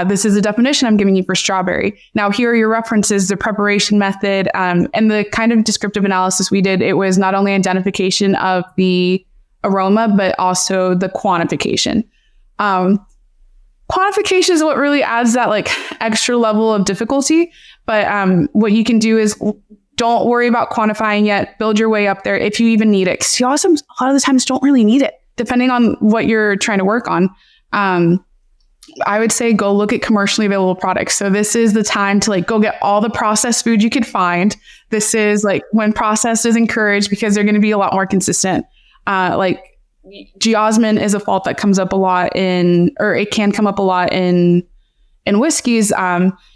This is the definition I'm giving you for strawberry. Now, here are your references, the preparation method, and the kind of descriptive analysis we did. It was not only identification of the aroma, but also the quantification. Quantification is what really adds that like extra level of difficulty. But what you can do is don't worry about quantifying yet. Build your way up there if you even need it. Because you also, a lot of the times, don't really need it, depending on what you're trying to work on. I would say go look at commercially available products. So this is the time to like go get all the processed food you could find. This is like when processed is encouraged because they're going to be a lot more consistent. Like geosmin is a fault that comes up a lot or it can come up a lot in whiskeys.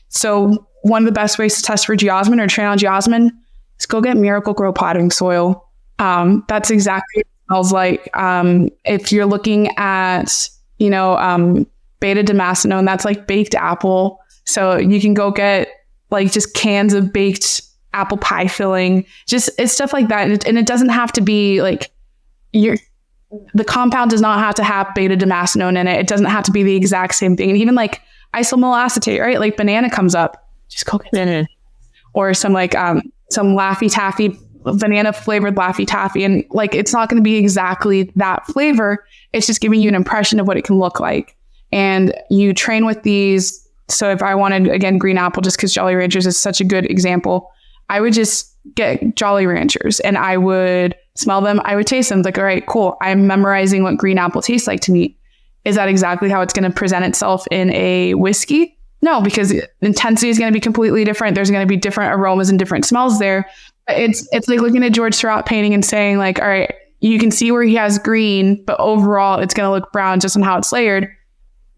So one of the best ways to test for geosmin or train on geosmin is go get Miracle-Gro potting soil. That's exactly what it smells like. If you're looking at, beta-damascenone, that's like baked apple. So you can go get like just cans of baked apple pie filling, it's stuff like that. And it doesn't have to be like the compound does not have to have beta-damascenone in it. It doesn't have to be the exact same thing. And even like isoamyl acetate, right? Like banana comes up, just go get banana. Or some like some Laffy Taffy, banana flavored Laffy Taffy. And like, it's not going to be exactly that flavor. It's just giving you an impression of what it can look like. And you train with these. So if I wanted, again, green apple, just because Jolly Ranchers is such a good example, I would just get Jolly Ranchers and I would smell them. I would taste them. It's like, all right, cool. I'm memorizing what green apple tastes like to me. Is that exactly how it's going to present itself in a whiskey? No, because intensity is going to be completely different. There's going to be different aromas and different smells there. It's like looking at George Seurat painting and saying like, all right, you can see where he has green, but overall it's going to look brown just on how it's layered.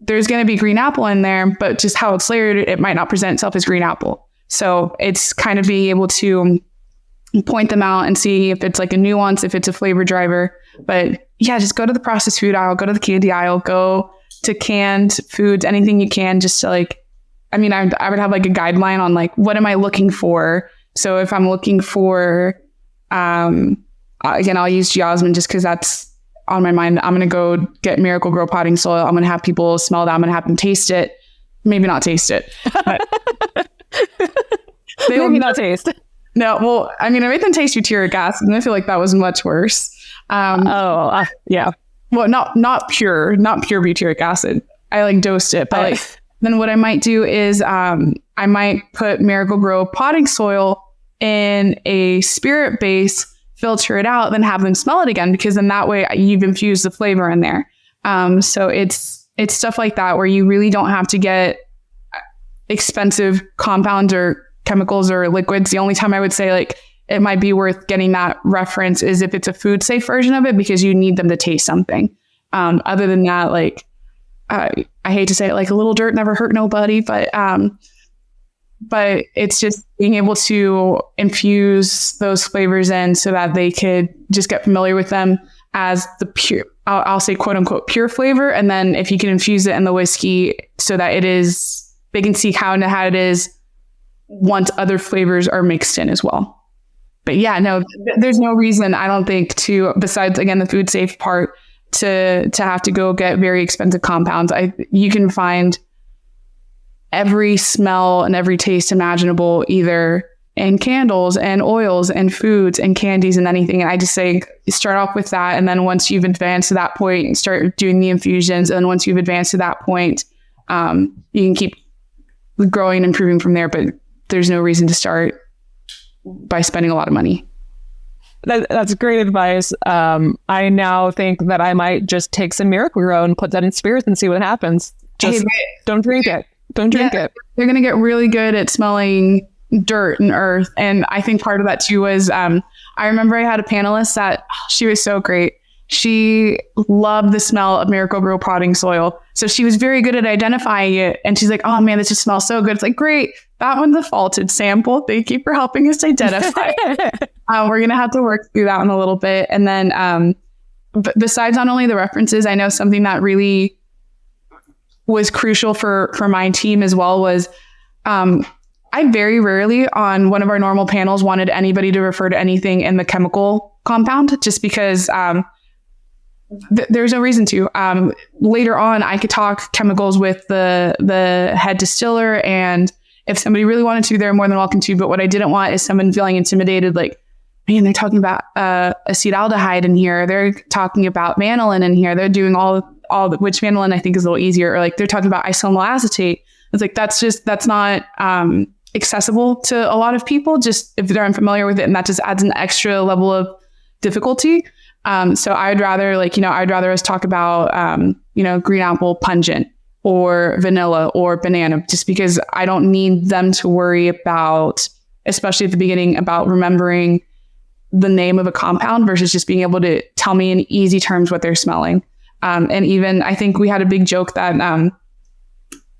There's going to be green apple in there, but just how it's layered, it might not present itself as green apple. So it's kind of being able to point them out and see if it's like a nuance, if it's a flavor driver. But yeah, just go to the processed food aisle, go to the candy aisle, go to canned foods, anything you can, just to like, I mean, I would have like a guideline on like, what am I looking for? So if I'm looking for, again, I'll use geosmin just because that's on my mind. I'm going to go get Miracle-Gro potting soil. I'm going to have people smell that. I'm going to have them taste it. Maybe not taste it. Maybe not taste. No, well, I mean, I made them taste butyric acid, and I feel like that was much worse. Yeah. Well, not pure butyric acid. I like dosed it, but like then what I might do is I might put Miracle-Gro potting soil in a spirit base, filter it out, then have them smell it again, because then that way you've infused the flavor in there. So it's stuff like that where you really don't have to get expensive compounds or chemicals or liquids. The only time I would say like it might be worth getting that reference is if it's a food safe version of it, because you need them to taste something. Other than that, like I hate to say it, like a little dirt never hurt nobody, but but it's just being able to infuse those flavors in so that they could just get familiar with them as the pure, I'll say quote unquote pure flavor. And then if you can infuse it in the whiskey so that they can see how it is once other flavors are mixed in as well. But yeah, no, there's no reason, I don't think, besides again the food safe part, to have to go get very expensive compounds. You can find every smell and every taste imaginable, either in candles and oils and foods and candies and anything. And I just say, start off with that. And then once you've advanced to that point, start doing the infusions. And once you've advanced to that point, you can keep growing and improving from there. But there's no reason to start by spending a lot of money. That's great advice. I now think that I might just take some Miracle-Gro and put that in spirits and see what happens. Just don't drink it. Don't drink it. They're going to get really good at smelling dirt and earth. And I think part of that too was, I remember I had a panelist that she was so great. She loved the smell of Miracle-Gro potting soil. So she was very good at identifying it. And she's like, oh man, this just smells so good. It's like, great. That one's a faulted sample. Thank you for helping us identify. We're going to have to work through that in a little bit. And then besides not only the references, I know something that really was crucial for my team as well was I very rarely on one of our normal panels wanted anybody to refer to anything in the chemical compound, just because there's no reason to. Later on, I could talk chemicals with the head distiller, and if somebody really wanted to, they're more than welcome to. But what I didn't want is someone feeling intimidated, like, man, they're talking about acetaldehyde in here. They're talking about vanillin in here. They're doing which vanillin I think is a little easier. Or like they're talking about isoamyl acetate. It's like, that's not accessible to a lot of people, just if they're unfamiliar with it. And that just adds an extra level of difficulty. So I'd rather us talk about, green apple pungent or vanilla or banana, just because I don't need them to worry about, especially at the beginning, about remembering the name of a compound versus just being able to tell me in easy terms what they're smelling. And even I think we had a big joke that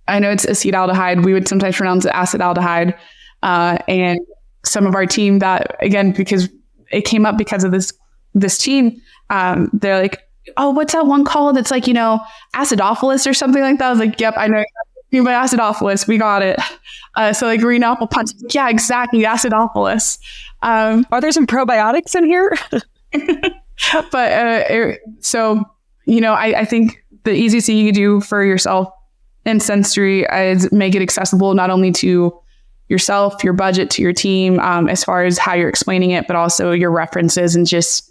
I know it's acetaldehyde. We would sometimes pronounce it acetaldehyde. And some of our team that, again, because it came up because of this team, they're like, oh, what's that one called? It's like, acidophilus or something like that. I was like, yep, I know. By acidophilus, we got it. So like green apple punch. Yeah, exactly. Acidophilus. Are there some probiotics in here? But I think the easiest thing you can do for yourself in sensory is make it accessible not only to yourself, your budget, to your team, as far as how you're explaining it, but also your references, and just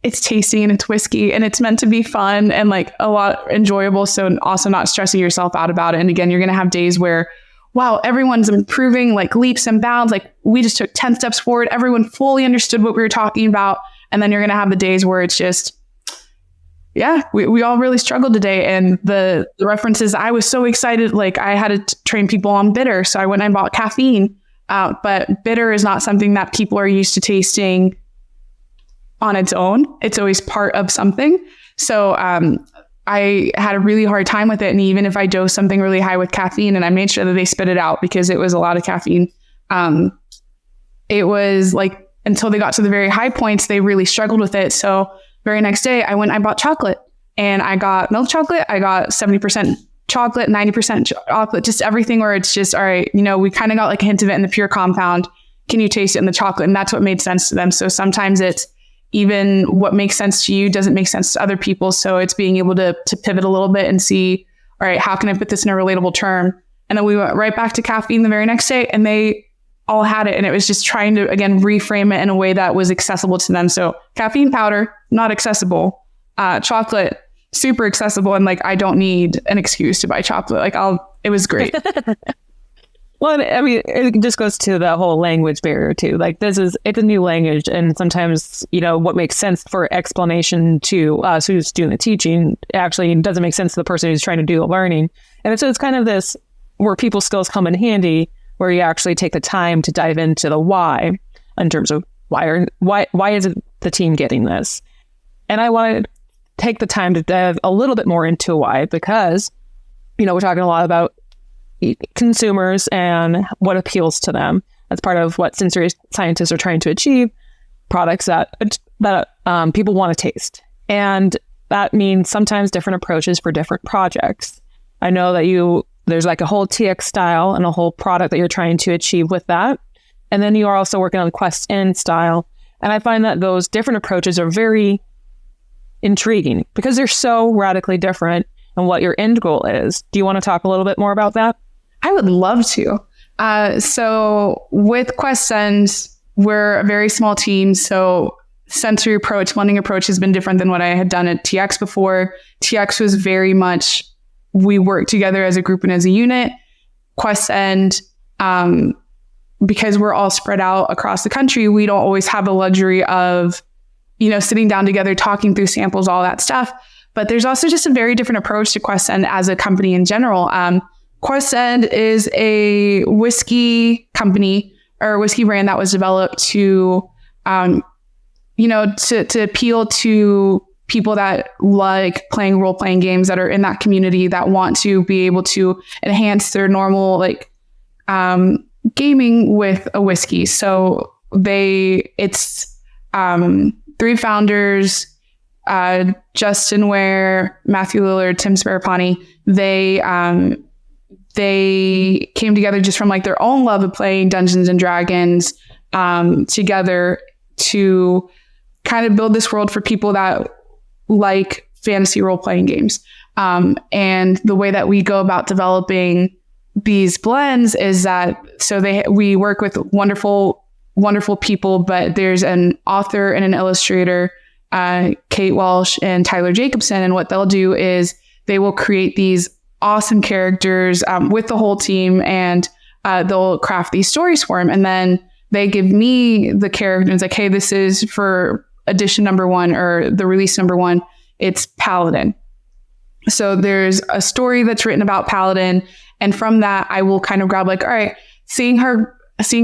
it's tasty and it's whiskey and it's meant to be fun and like a lot enjoyable. So also not stressing yourself out about it. And again, you're going to have days where, wow, everyone's improving like leaps and bounds. Like we just took 10 steps forward. Everyone fully understood what we were talking about. And then you're going to have the days where it's just, yeah, we all really struggled today. And the references, I was so excited. Like I had to train people on bitter. So I went and bought caffeine. But bitter is not something that people are used to tasting on its own. It's always part of something. So I had a really hard time with it. And even if I dosed something really high with caffeine, and I made sure that they spit it out because it was a lot of caffeine, it was like until they got to the very high points, they really struggled with it. So very next day, I went and I bought chocolate, and I got milk chocolate. I got 70% chocolate, 90% chocolate, just everything where it's just, all right, we kind of got like a hint of it in the pure compound. Can you taste it in the chocolate? And that's what made sense to them. So sometimes it's even what makes sense to you doesn't make sense to other people. So it's being able to pivot a little bit and see, all right, how can I put this in a relatable term? And then we went right back to caffeine the very next day, and they all had it. And it was just trying to, again, reframe it in a way that was accessible to them. So caffeine powder, not accessible. Chocolate, super accessible. And like, I don't need an excuse to buy chocolate. Like it was great. Well, I mean, it just goes to the whole language barrier too. Like it's a new language. And sometimes, what makes sense for explanation to us who's doing the teaching actually doesn't make sense to the person who's trying to do the learning. And so it's kind of this where people's skills come in handy, where you actually take the time to dive into the why in terms of why is it the team getting this? And I want to take the time to dive a little bit more into why, because, we're talking a lot about consumers and what appeals to them. That's part of what sensory scientists are trying to achieve, products that people want to taste. And that means sometimes different approaches for different projects. I know that there's like a whole TX style and a whole product that you're trying to achieve with that. And then you are also working on Quest N style. And I find that those different approaches are very intriguing because they're so radically different and what your end goal is. Do you want to talk a little bit more about that? I would love to. So with Quest N, we're a very small team. So sensory approach, blending approach has been different than what I had done at TX before. TX was very much, we work together as a group and as a unit. Quest N, because we're all spread out across the country, we don't always have the luxury of, sitting down together, talking through samples, all that stuff. But there's also just a very different approach to Quest N as a company in general. Quest N is a whiskey company or whiskey brand that was developed to appeal to people that like playing role-playing games, that are in that community, that want to be able to enhance their normal gaming with a whiskey. So it's 3 founders, Justin Ware, Matthew Lillard, Tim Sparapani. They came together just from their own love of playing Dungeons and Dragons together to kind of build this world for people that like fantasy role-playing games. And the way that we go about developing these blends is that, we work with wonderful people, but there's an author and an illustrator, Kate Walsh and Tyler Jacobson. And what they'll do is they will create these awesome characters with the whole team, and they'll craft these stories for them. And then they give me the character and it's hey, this is for edition number 1 or the release number 1. It's Paladin. So there's a story that's written about Paladin. And from that, I will kind of grab all right, seeing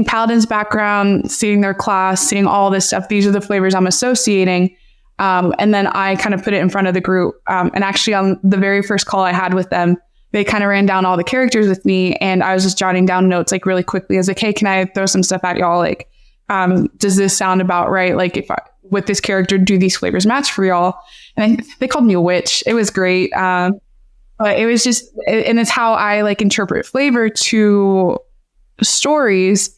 Paladin's background, seeing their class, seeing all this stuff, these are the flavors I'm associating. And then I kind of put it in front of the group. And actually on the very first call I had with them, they kind of ran down all the characters with me, and I was just jotting down notes really quickly. I was hey, can I throw some stuff at y'all? Does this sound about right? With this character, do these flavors match for y'all? And they called me a witch. It was great. But it was just, and it's how I interpret flavor to stories.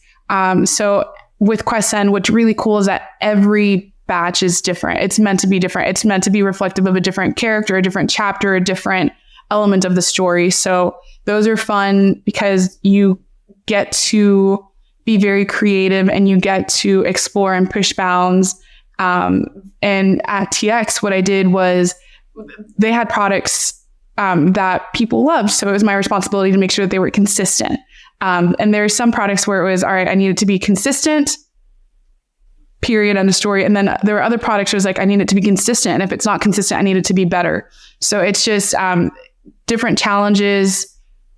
So with Quest N, what's really cool is that every batch is different. It's meant to be different. It's meant to be reflective of a different character, a different chapter, a different element of the story. So those are fun because you get to be very creative and you get to explore and push bounds. And at TX, what I did was they had products that people loved. So it was my responsibility to make sure that they were consistent. And there are some products where it was, all right, I needed to be consistent, period, end of story. And then there were other products where it was I need it to be consistent. And if it's not consistent, I need it to be better. So it's just different challenges.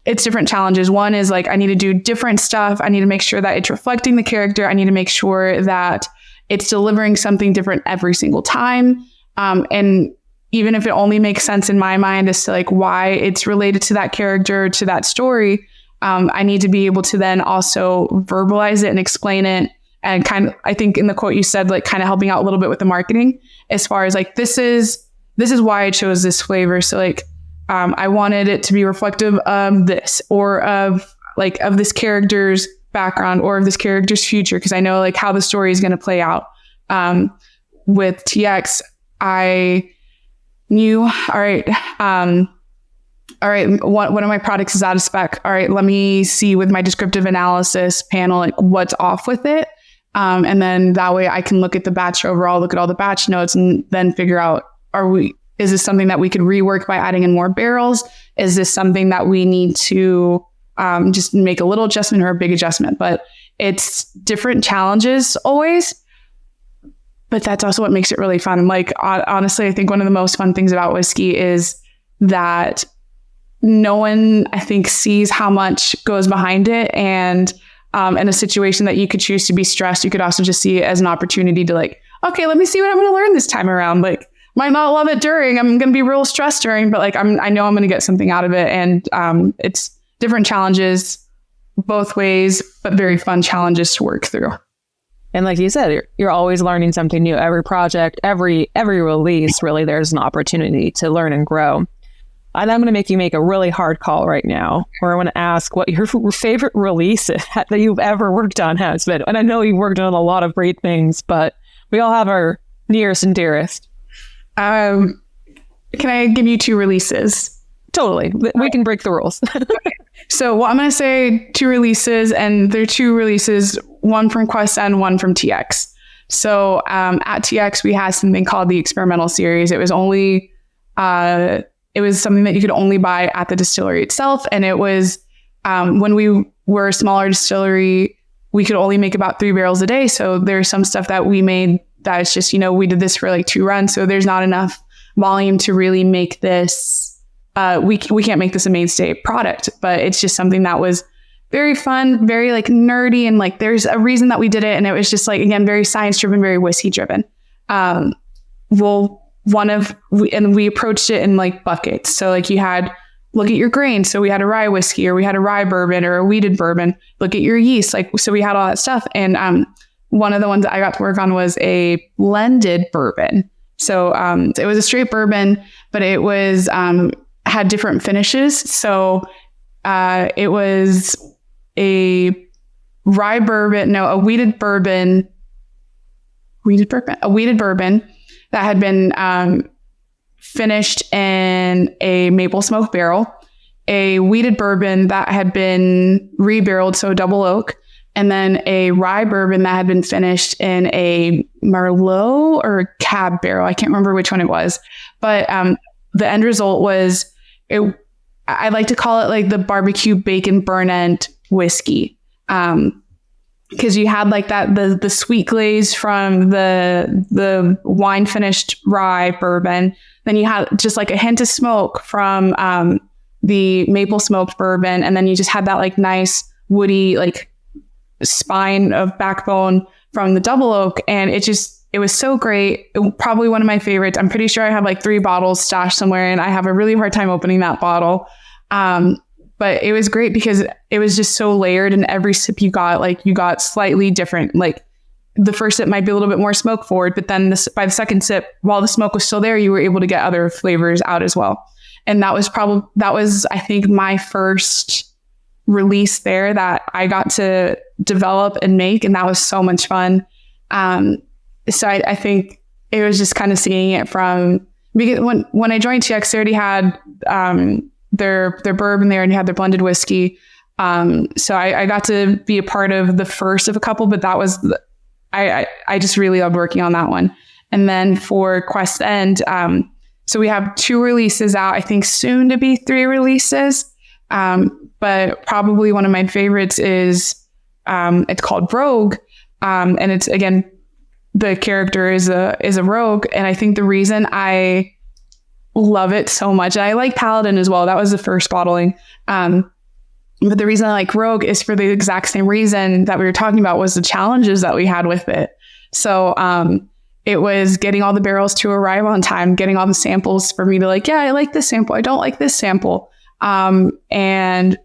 It's different challenges. One is I need to do different stuff. I need to make sure that it's reflecting the character. I need to make sure that it's delivering something different every single time. And even if it only makes sense in my mind as to why it's related to that character, to that story, I need to be able to then also verbalize it and explain it. And kind of, I think in the quote you said, kind of helping out a little bit with the marketing as far as this is why I chose this flavor. So I wanted it to be reflective of this, or of this character's background, or of this character's future. Cause I know how the story is going to play out. With TX, I knew, all right, one of my products is out of spec. All right, let me see with my descriptive analysis panel, what's off with it. And then that way I can look at the batch overall, look at all the batch notes, and then figure out, is this something that we could rework by adding in more barrels? Is this something that we need to just make a little adjustment or a big adjustment? But it's different challenges always. But that's also what makes it really fun. Honestly, I think one of the most fun things about whiskey is that no one, I think, sees how much goes behind it. And in a situation that you could choose to be stressed, you could also just see it as an opportunity to okay, let me see what I'm going to learn this time around. Might not love it during, I'm going to be real stressed during, but I know I'm going to get something out of it. And it's different challenges both ways, but very fun challenges to work through. And like you said, you're always learning something new. Every project, every release, really, there's an opportunity to learn and grow. And I'm going to make you make a really hard call right now, where I want to ask what your favorite release that you've ever worked on has been. And I know you've worked on a lot of great things, but we all have our nearest and dearest. Can I give you 2 releases? Totally. We can break the rules. So I'm going to say 2 releases, and they're 2 releases, one from Quest and one from TX. So at TX, we had something called the Experimental Series. It was only, it was something that you could only buy at the distillery itself. And it was, when we were a smaller distillery, we could only make about 3 barrels a day. So there's some stuff that we made that is just, we did this for like 2 runs. So there's not enough volume to really make this. We can't make this a mainstay product, but it's just something that was very fun, very like nerdy, and like there's a reason that we did it, and it was just like, again, very science driven, very whiskey driven. And we approached it in like buckets. So like you had look at your grain. So we had a rye whiskey, or we had a rye bourbon, or a wheated bourbon. Look at your yeast, like so we had all that stuff. And one of the ones that I got to work on was a blended bourbon. So it was a straight bourbon, but it was had different finishes. So it was a wheated bourbon that had been finished in a maple smoke barrel, a wheated bourbon that had been rebarreled, so double oak, and then a rye bourbon that had been finished in a Merlot or Cab barrel. I can't remember which one it was, but the end result was, I like to call it like the barbecue bacon burn end whiskey. Because you had like that, the sweet glaze from the wine finished rye bourbon. Then you had just like a hint of smoke from the maple smoked bourbon. And then you just had that like nice woody like spine of backbone from the double oak. And it was so great. Probably one of my favorites. I'm pretty sure I have like 3 bottles stashed somewhere, and I have a really hard time opening that bottle. But it was great because it was just so layered, and every sip you got slightly different. Like the first sip might be a little bit more smoke forward, but then by the second sip, while the smoke was still there, you were able to get other flavors out as well. And that was I think my first release there that I got to develop and make. And that was so much fun. So I think it was just kind of seeing it from, because when I joined TX, they already had their bourbon there, and you had their blended whiskey. So I got to be a part of the first of a couple, but that was, I just really loved working on that one. And then for Quest End, so we have 2 releases out, I think soon to be 3 releases. But probably one of my favorites is, it's called Rogue. And it's, again, the character is a rogue. And I think the reason I love it so much, and I like Paladin as well, that was the first bottling. But the reason I like Rogue is for the exact same reason that we were talking about, was the challenges that we had with it. So it was getting all the barrels to arrive on time, getting all the samples for me to like, yeah, I like this sample, I don't like this sample. And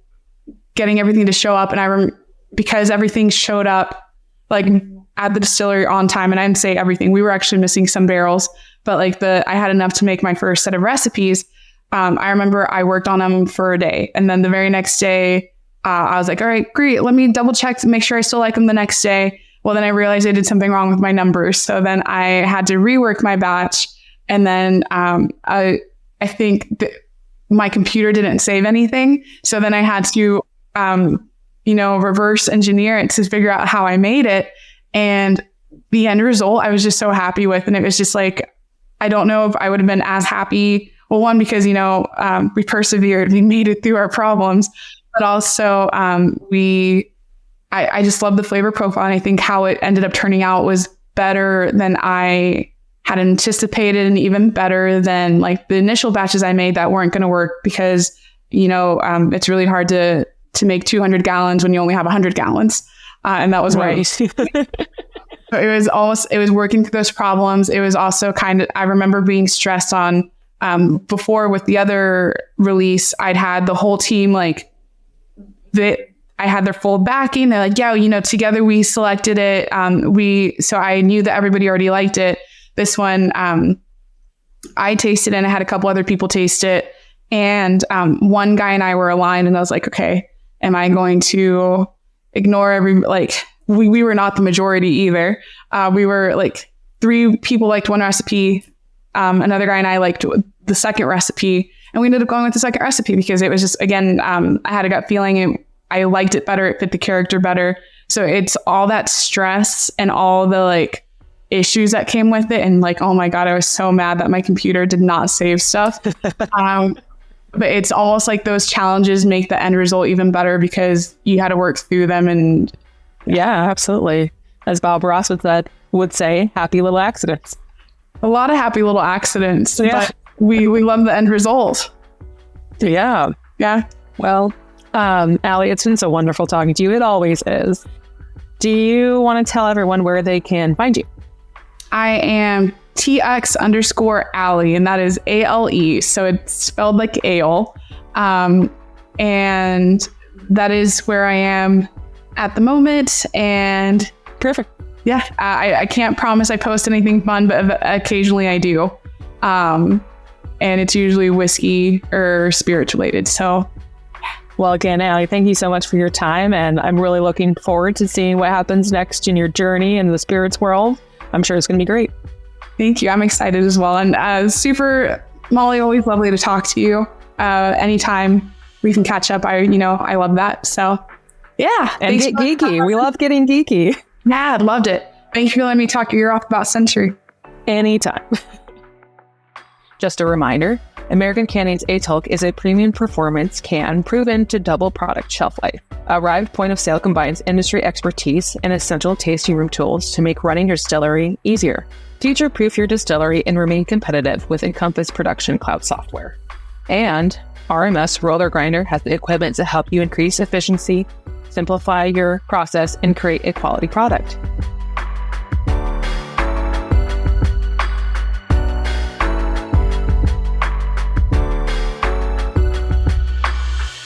getting everything to show up. And because everything showed up like at the distillery on time, and I didn't say everything, we were actually missing some barrels, but like I had enough to make my first set of recipes. I remember I worked on them for a day, and then the very next day, I was like, all right, great, let me double check to make sure I still like them the next day. Well, then I realized I did something wrong with my numbers. So then I had to rework my batch. And then I think that my computer didn't save anything. So then I had to, reverse engineer it to figure out how I made it. And the end result, I was just so happy with. And it was just like, I don't know if I would have been as happy. Well, one, because, we persevered, we made it through our problems, but also I just love the flavor profile. And I think how it ended up turning out was better than I had anticipated, and even better than like the initial batches I made that weren't going to work, because, it's really hard to make 200 gallons when you only have 100 gallons. And that was right. It was working through those problems. It was also I remember being stressed on, before with the other release, I'd had the whole team like I had their full backing. They're like, yeah, together we selected it. So I knew that everybody already liked it. This one, I tasted it and I had a couple other people taste it. And one guy and I were aligned, and I was like, okay, am I going to ignore we were not the majority either. We were like 3 people liked one recipe. Another guy and I liked the second recipe, and we ended up going with the second recipe because it was just, again, I had a gut feeling and I liked it better. It fit the character better. So it's all that stress and all the issues that came with it. And oh my God, I was so mad that my computer did not save stuff. But it's almost like those challenges make the end result even better because you had to work through them. And yeah, absolutely. As Bob Ross would say, happy little accidents. A lot of happy little accidents, yeah. But we love the end result. Yeah. Yeah. Well, Allie, it's been so wonderful talking to you. It always is. Do you want to tell everyone where they can find you? I am TX_Allie, and that is ALE. So it's spelled like ale. And that is where I am at the moment. And perfect. Yeah, I can't promise I post anything fun, but occasionally I do. And it's usually whiskey or spirits related. So, well, again, Allie, thank you so much for your time. And I'm really looking forward to seeing what happens next in your journey in the spirits world. I'm sure it's going to be great. Thank you. I'm excited as well. And super, Molly, always lovely to talk to you. Anytime we can catch up, I love that. So, yeah. And get geeky. We love getting geeky. Yeah, I loved it. Thank you for letting me talk your ear off about Century. Anytime. Just a reminder, American Canning's A-Tulk is a premium performance can proven to double product shelf life. Arrived Point of Sale combines industry expertise and essential tasting room tools to make running your distillery easier. Future-proof your distillery and remain competitive with Encompass Production Cloud software. And RMS Roller Grinder has the equipment to help you increase efficiency, simplify your process, and create a quality product.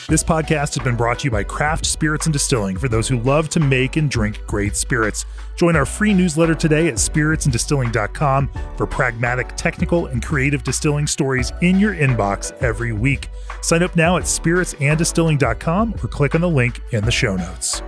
This podcast has been brought to you by Craft Spirits and Distilling for those who love to make and drink great spirits. Join our free newsletter today at spiritsanddistilling.com for pragmatic, technical, and creative distilling stories in your inbox every week. Sign up now at spiritsanddistilling.com or click on the link in the show notes.